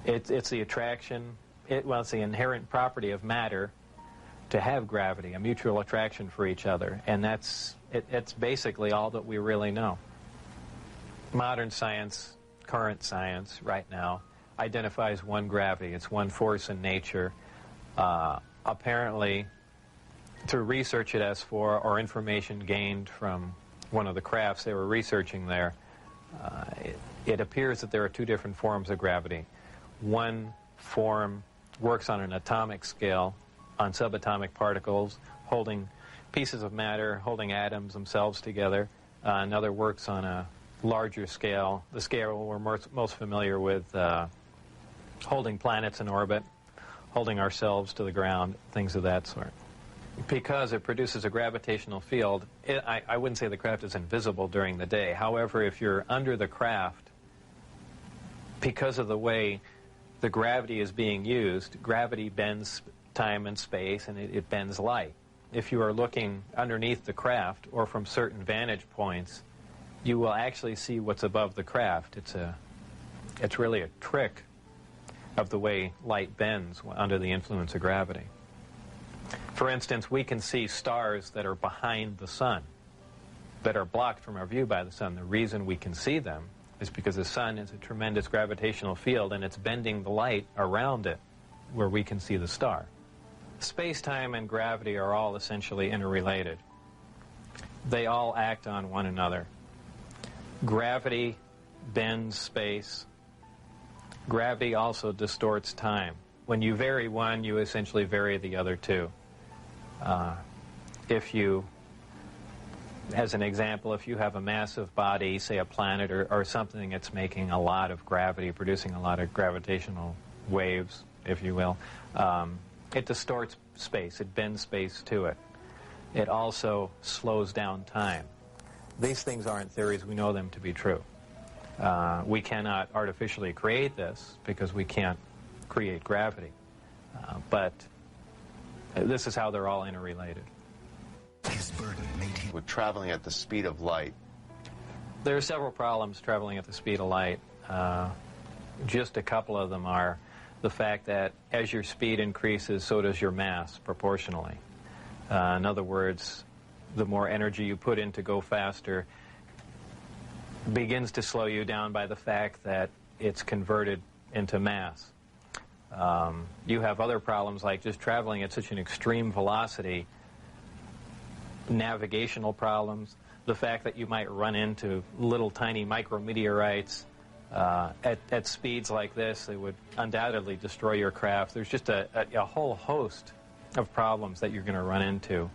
attraction. It's the inherent property of matter to have gravity, a mutual attraction for each other, and it's basically all that we really know. Modern science, current science, right now, identifies one gravity. It's one force in nature. Apparently, through research at S4 or information gained from one of the crafts they were researching there, it appears that there are two different forms of gravity. One form works on an atomic scale, on subatomic particles, holding pieces of matter, holding atoms themselves together. Another works on a larger scale, the scale we're most familiar with, holding planets in orbit, holding ourselves to the ground, things of that sort. Because it produces a gravitational field, I wouldn't say the craft is invisible during the day. However, if you're under the craft, because of the way the gravity is being used, gravity bends time and space, and it bends light. If you are looking underneath the craft or from certain vantage points, you will actually see what's above the craft. It's really a trick of the way light bends under the influence of gravity. For instance, we can see stars that are behind the sun, that are blocked from our view by the sun. The reason we can see them is because the sun is a tremendous gravitational field, and it's bending the light around it where we can see the star. Space-time and gravity are all essentially interrelated. They all act on one another. Gravity bends space. Gravity also distorts time. When you vary one, you essentially vary the other two. If you, as an example, if you have a massive body, say a planet or something that's making a lot of gravity, producing a lot of gravitational waves, if you will, it distorts space. It bends space to it. It also slows down time. These things aren't theories. We know them to be true. We cannot artificially create this because we can't create gravity. But this is how they're all interrelated. With traveling at the speed of light, there are several problems traveling at the speed of light. Just a couple of them are the fact that as your speed increases, so does your mass proportionally. In other words, the more energy you put in to go faster begins to slow you down by the fact that it's converted into mass. You have other problems like just traveling at such an extreme velocity, navigational problems, the fact that you might run into little tiny micrometeorites at speeds like this. They would undoubtedly destroy your craft. There's just a whole host of problems that you're going to run into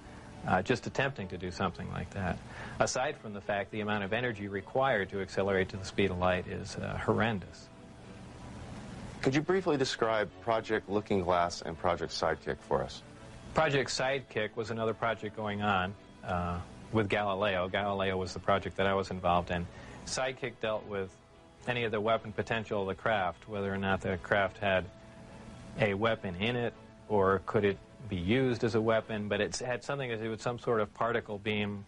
just attempting to do something like that. Aside from the fact the amount of energy required to accelerate to the speed of light is horrendous. Could you briefly describe Project Looking Glass and Project Sidekick for us? Project Sidekick was another project going on with Galileo. Galileo was the project that I was involved in. Sidekick dealt with any of the weapon potential of the craft, whether or not the craft had a weapon in it or could it be used as a weapon, but it had something to do with some sort of particle beam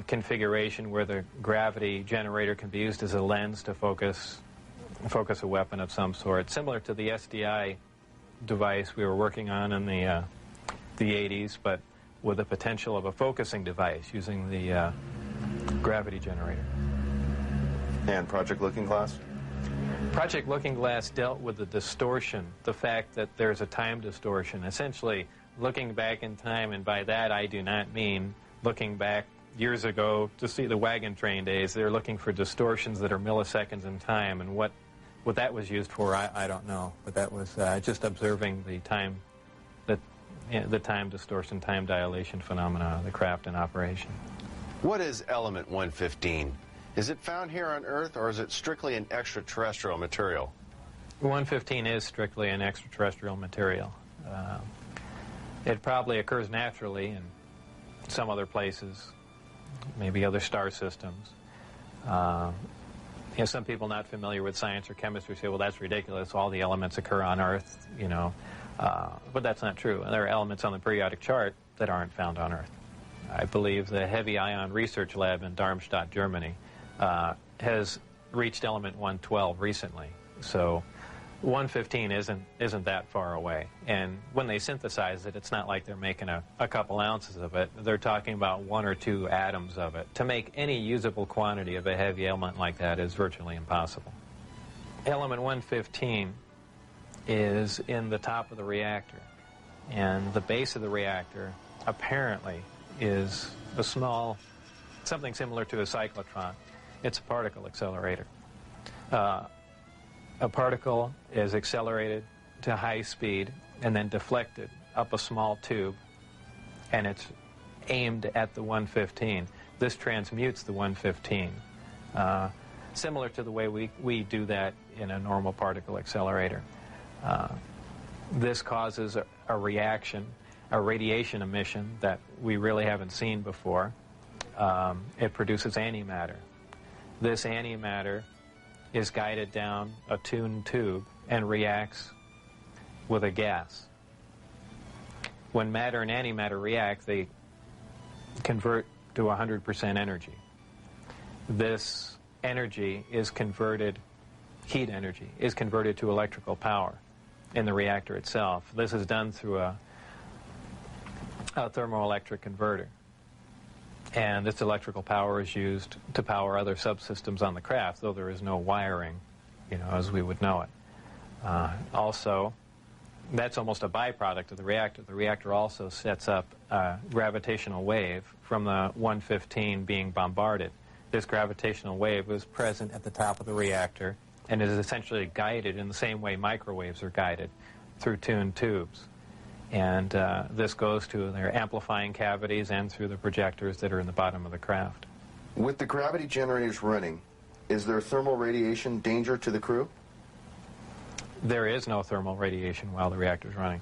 configuration where the gravity generator can be used as a lens to focus a weapon of some sort, similar to the SDI device we were working on in the 80s, but with the potential of a focusing device using the gravity generator. And Project Looking Glass? Project Looking Glass dealt with the distortion, the fact that there's a time distortion, essentially looking back in time, and by that I do not mean looking back years ago to see the wagon train days. They're looking for distortions that are milliseconds in time, and what that was used for, I don't know, but that was just observing the time, the time distortion, time dilation phenomena of the craft in operation. What is element 115? Is it found here on Earth, or is it strictly an extraterrestrial material? 115 is strictly an extraterrestrial material. It probably occurs naturally in some other places, maybe other star systems. Some people not familiar with science or chemistry say, well, that's ridiculous. All the elements occur on Earth, but that's not true. There are elements on the periodic chart that aren't found on Earth. I believe the Heavy Ion Research Lab in Darmstadt, Germany, has reached element 112 recently. So 115 isn't that far away. And when they synthesize it, it's not like they're making a couple ounces of it. They're talking about 1 or 2 atoms of it. To make any usable quantity of a heavy element like that is virtually impossible. Element 115 is in the top of the reactor. And the base of the reactor apparently is a small, something similar to a cyclotron. It's a particle accelerator. A particle is accelerated to high speed and then deflected up a small tube, and it's aimed at the 115. This transmutes the 115, similar to the way we do that in a normal particle accelerator. This causes a reaction, a radiation emission that we really haven't seen before. It produces antimatter. This antimatter is guided down a tuned tube and reacts with a gas. When matter and antimatter react, they convert to 100% energy. This energy is converted, heat energy, is converted to electrical power in the reactor itself. This is done through a thermoelectric converter. And this electrical power is used to power other subsystems on the craft, though there is no wiring, as we would know it. Also, that's almost a byproduct of the reactor. The reactor also sets up a gravitational wave from the 115 being bombarded. This gravitational wave was present at the top of the reactor and is essentially guided in the same way microwaves are guided, through tuned tubes. And this goes to their amplifying cavities and through the projectors that are in the bottom of the craft. With the gravity generators running, is there thermal radiation danger to the crew? There is no thermal radiation while the reactor is running.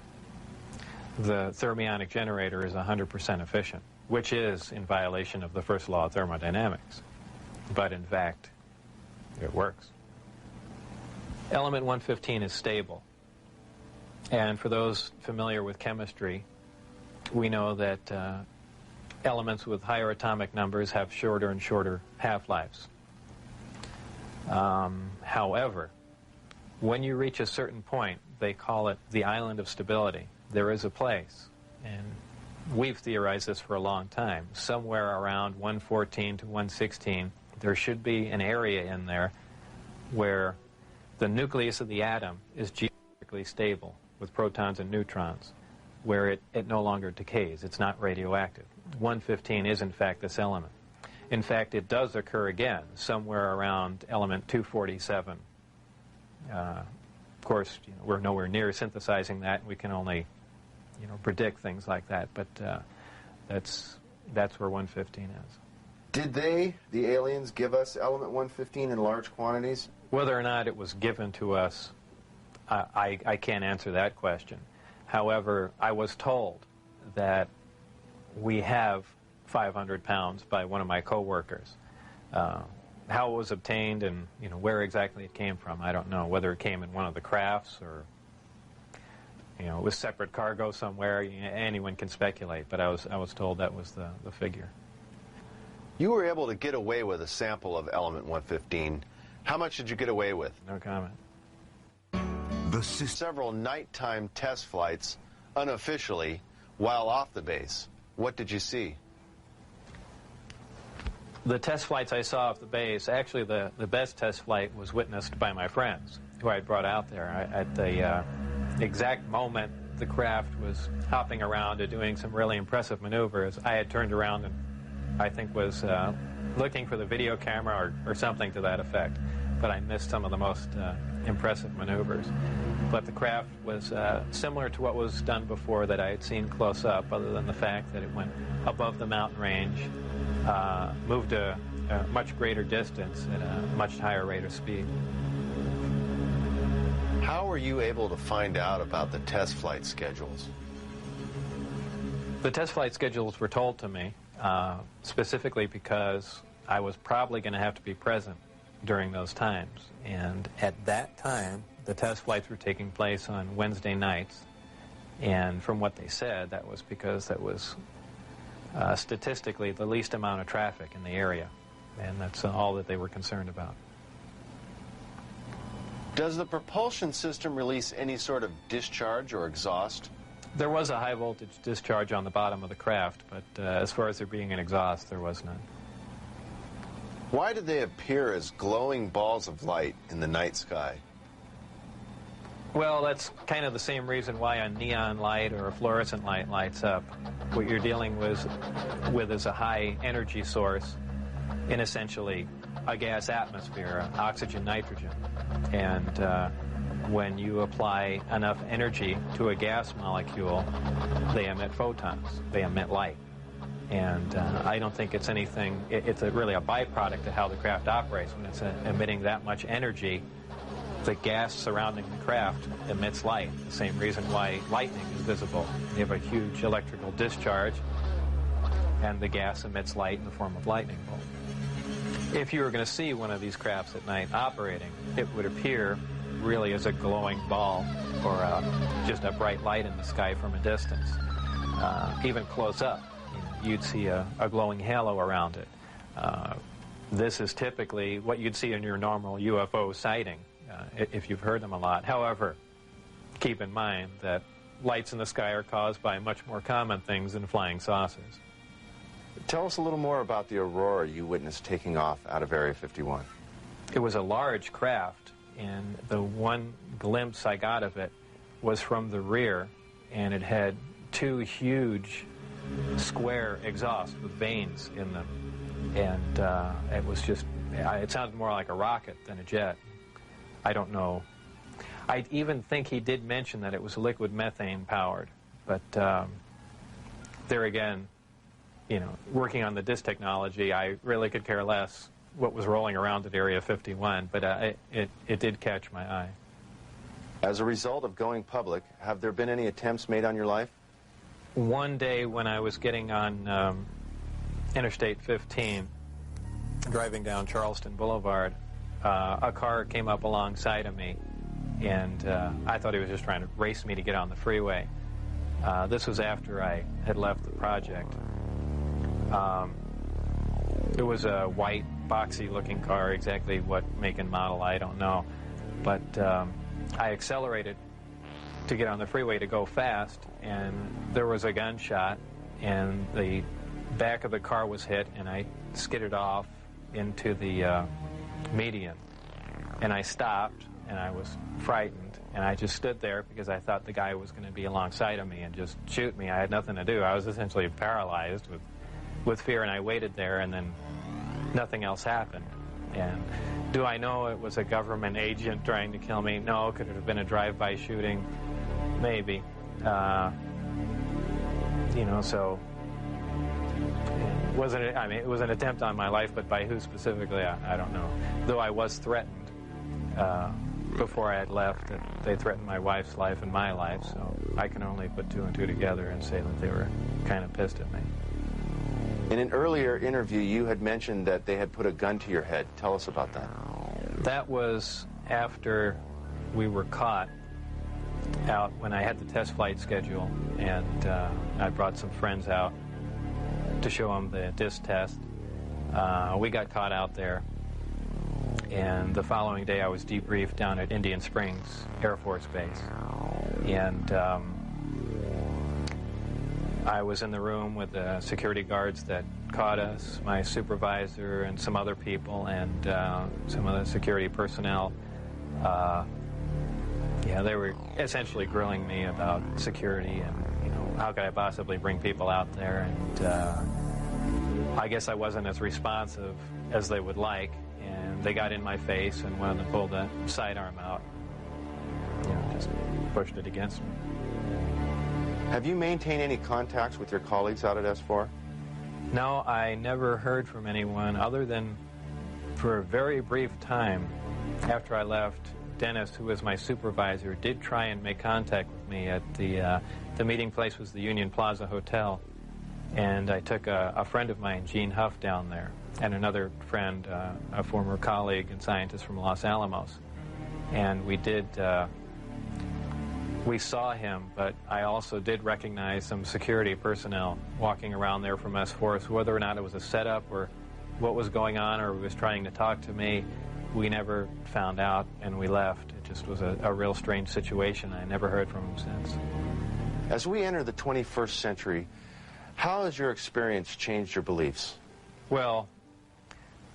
The thermionic generator is 100% efficient, which is in violation of the first law of thermodynamics. But in fact, it works. Element 115 is stable. And for those familiar with chemistry, we know that elements with higher atomic numbers have shorter and shorter half-lives. However, when you reach a certain point, they call it the island of stability. There is a place, and we've theorized this for a long time, somewhere around 114 to 116, there should be an area in there where the nucleus of the atom is geometrically stable, with protons and neutrons, where it no longer decays. It's not radioactive. 115 is, in fact, this element. In fact, it does occur again somewhere around element 247. Of course, we're nowhere near synthesizing that. We can only, predict things like that. But that's where 115 is. Did the aliens, give us element 115 in large quantities? Whether or not it was given to us, I can't answer that question. However, I was told that we have 500 pounds by one of my co-workers. How it was obtained and where exactly it came from, I don't know. Whether it came in one of the crafts or it was separate cargo somewhere, anyone can speculate. But I was told that was the figure. You were able to get away with a sample of element 115. How much did you get away with? No comment. Several nighttime test flights, unofficially, while off the base. What did you see? The test flights I saw off the base, actually the best test flight was witnessed by my friends who I had brought out there. At the exact moment the craft was hopping around and doing some really impressive maneuvers, I had turned around and I think was looking for the video camera or something to that effect. But I missed some of the most impressive maneuvers. But the craft was similar to what was done before that I had seen close up, other than the fact that it went above the mountain range, moved a much greater distance at a much higher rate of speed. How were you able to find out about the test flight schedules? The test flight schedules were told to me, specifically because I was probably going to have to be present during those times. And at that time, the test flights were taking place on Wednesday nights. And from what they said, that was because that was statistically the least amount of traffic in the area. And that's all that they were concerned about. Does the propulsion system release any sort of discharge or exhaust? There was a high voltage discharge on the bottom of the craft, but as far as there being an exhaust, there was none. Why did they appear as glowing balls of light in the night sky? Well, that's kind of the same reason why a neon light or a fluorescent light lights up. What you're dealing with is a high energy source in essentially a gas atmosphere, oxygen, nitrogen. And when you apply enough energy to a gas molecule, they emit photons, they emit light. And I don't think it's anything, it's really a byproduct of how the craft operates. When it's emitting that much energy, the gas surrounding the craft emits light. The same reason why lightning is visible. You have a huge electrical discharge, and the gas emits light in the form of lightning bolt. If you were going to see one of these crafts at night operating, it would appear really as a glowing ball or just a bright light in the sky from a distance. Even close up, you'd see a glowing halo around it. This is typically what you'd see in your normal UFO sighting, if you've heard them a lot. However, keep in mind that lights in the sky are caused by much more common things than flying saucers. Tell us a little more about the aurora you witnessed taking off out of Area 51. It was a large craft, and the one glimpse I got of it was from the rear, and it had two huge square exhausts with vanes in them. And it was just, it sounded more like a rocket than a jet. I don't know. I even think he did mention that it was liquid methane powered, but there again, you know, working on the disk technology, I really could care less what was rolling around at Area 51, but it did catch my eye. As a result of going public, have there been any attempts made on your life? One day when I was getting on Interstate 15, driving down Charleston Boulevard, a car came up alongside of me, and I thought he was just trying to race me to get on the freeway. This was after I had left the project. It was a white, boxy-looking car. Exactly what make and model, I don't know. But I accelerated to get on the freeway to go fast, and there was a gunshot, and the back of the car was hit, and I skidded off into the median. And I stopped, and I was frightened, and I just stood there because I thought the guy was going to be alongside of me and just shoot me. I had nothing to do. I was essentially paralyzed with fear, and I waited there, and then nothing else happened. And do I know it was a government agent trying to kill me? No. Could it have been a drive-by shooting? Maybe. You know, so it wasn't. I mean, it was an attempt on my life, but by who specifically, I don't know. Though I was threatened before I had left, that they threatened my wife's life and my life, so I can only put two and two together and say that they were kind of pissed at me. In an earlier interview, you had mentioned that they had put a gun to your head. Tell us about that. That was after we were caught out when I had the test flight schedule, and I brought some friends out to show them the disc test. We got caught out there, and the following day I was debriefed down at Indian Springs Air Force Base. And I was in the room with the security guards that caught us, my supervisor and some other people and some of the security personnel. Yeah, they were essentially grilling me about security and, you know, how could I possibly bring people out there, and I guess I wasn't as responsive as they would like, and they got in my face, and one of them pulled the sidearm out, you know, just pushed it against me. Have you maintained any contacts with your colleagues out at S4? No, I never heard from anyone other than for a very brief time after I left. Dennis, who was my supervisor, did try and make contact with me at the meeting place was the Union Plaza Hotel, and I took a friend of mine, Gene Huff, down there, and another friend, a former colleague and scientist from Los Alamos, and we saw him, but I also did recognize some security personnel walking around there from S4, so whether or not it was a setup or what was going on or he was trying to talk to me, we never found out, and we left. It just was a real strange situation. I never heard from him since. As we enter the 21st century, how has your experience changed your beliefs? Well,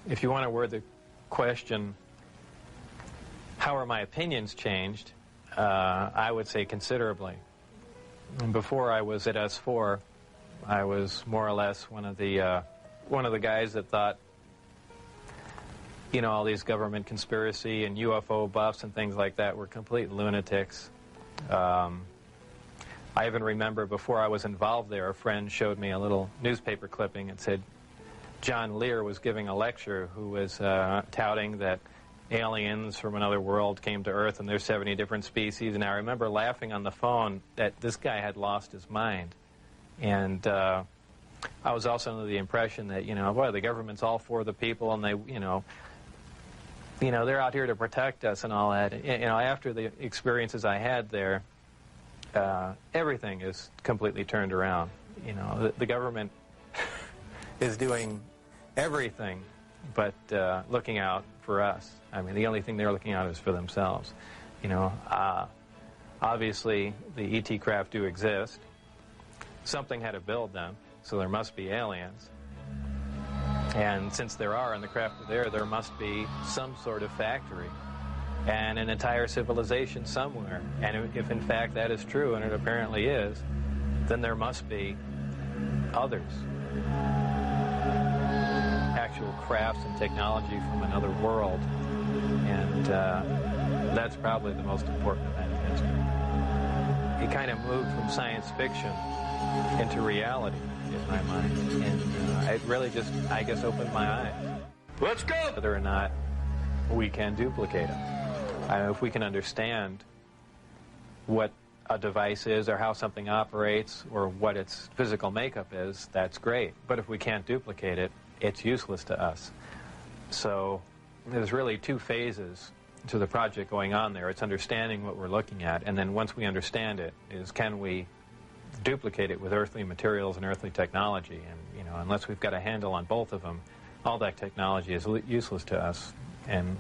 if you want to word the question, how are my opinions changed, I would say considerably. Before I was at S4, I was more or less one of the guys that thought, you know, all these government conspiracy and UFO buffs and things like that were complete lunatics. I even remember before I was involved there, a friend showed me a little newspaper clipping. It said John Lear was giving a lecture who was touting that aliens from another world came to Earth and there's 70 different species. And I remember laughing on the phone that this guy had lost his mind. And I was also under the impression that, you know, boy, the government's all for the people and they, you know, they're out here to protect us and all that. You know, after the experiences I had there, everything is completely turned around. You know, the government is doing everything but looking out for us. I mean, the only thing they're looking out is for themselves. You know, obviously the ET craft do exist. Something had to build them, so there must be aliens. And since there are, and the craft are there must be some sort of factory and an entire civilization somewhere. And if in fact that is true, and it apparently is, then there must be others. Actual crafts and technology from another world. And that's probably the most important event in history. It kind of moved from science fiction into reality in my mind. And it really just, I guess, opened my eyes. Let's go! Whether or not we can duplicate them. If we can understand what a device is or how something operates or what its physical makeup is, that's great. But if we can't duplicate it, it's useless to us. So there's really two phases to the project going on there. It's understanding what we're looking at, and then once we understand it, is can we duplicate it with earthly materials and earthly technology? And, you know, unless we've got a handle on both of them, all that technology is useless to us. And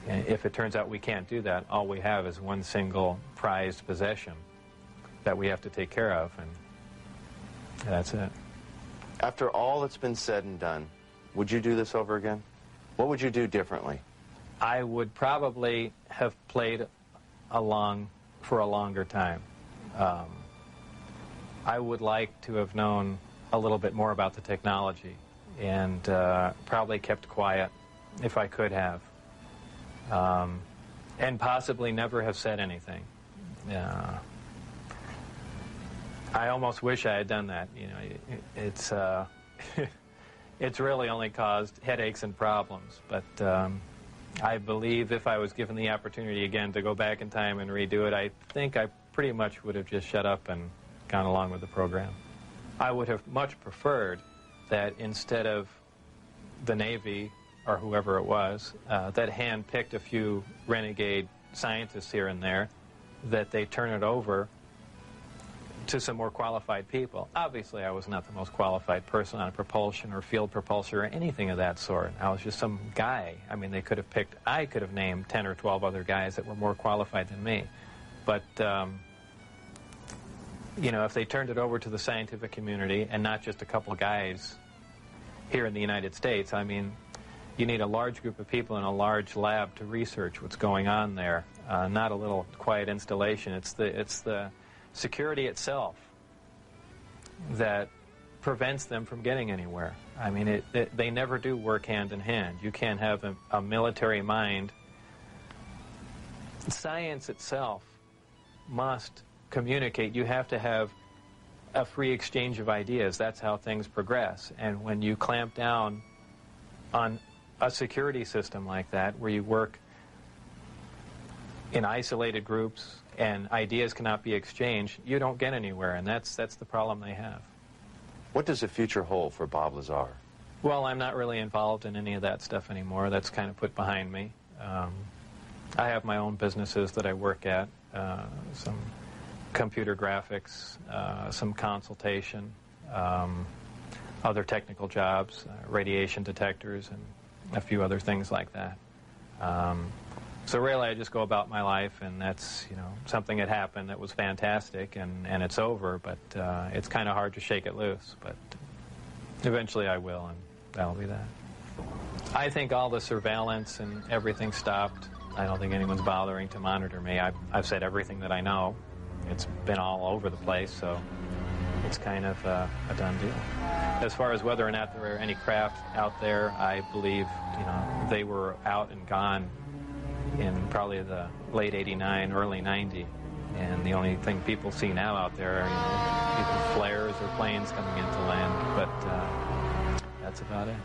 if it turns out we can't do that, all we have is one single prized possession that we have to take care of, and that's it. After all that's been said and done, would you do this over again? What would you do differently? I would probably have played along for a longer time. I would like to have known a little bit more about the technology and probably kept quiet if I could have. And possibly never have said anything. I almost wish I had done that. You know, it's it's really only caused headaches and problems. But I believe if I was given the opportunity again to go back in time and redo it, I think I pretty much would have just shut up and gone along with the program. I would have much preferred that instead of the Navy or whoever it was that hand-picked a few renegade scientists here and there, that they turn it over to some more qualified people. Obviously, I was not the most qualified person on propulsion or field propulsor or anything of that sort. I was just some guy. I mean, I could have named 10 or 12 other guys that were more qualified than me. But, you know, if they turned it over to the scientific community and not just a couple of guys here in the United States. I mean, you need a large group of people in a large lab to research what's going on there, not a little quiet installation. It's the security itself that prevents them from getting anywhere. I mean, they never do work hand in hand. You can't have a military mind. Science itself must communicate. You have to have a free exchange of ideas. That's how things progress. And when you clamp down on a security system like that, where you work in isolated groups and ideas cannot be exchanged, you don't get anywhere, and that's the problem they have. What does the future hold for Bob Lazar? Well, I'm not really involved in any of that stuff anymore. That's kind of put behind me. I have my own businesses that I work at, some computer graphics, some consultation, other technical jobs, radiation detectors, and a few other things like that. So really I just go about my life, and that's, you know, something that happened that was fantastic, and it's over, but it's kind of hard to shake it loose, but eventually I will, and that'll be that. I think all the surveillance and everything stopped. I don't think anyone's bothering to monitor me. I've said everything that I know. It's been all over the place, so it's kind of a done deal. As far as whether or not there are any craft out there, I believe, you know, they were out and gone in probably the late '89, early '90, and the only thing people see now out there are, you know, either flares or planes coming into land, but that's about it.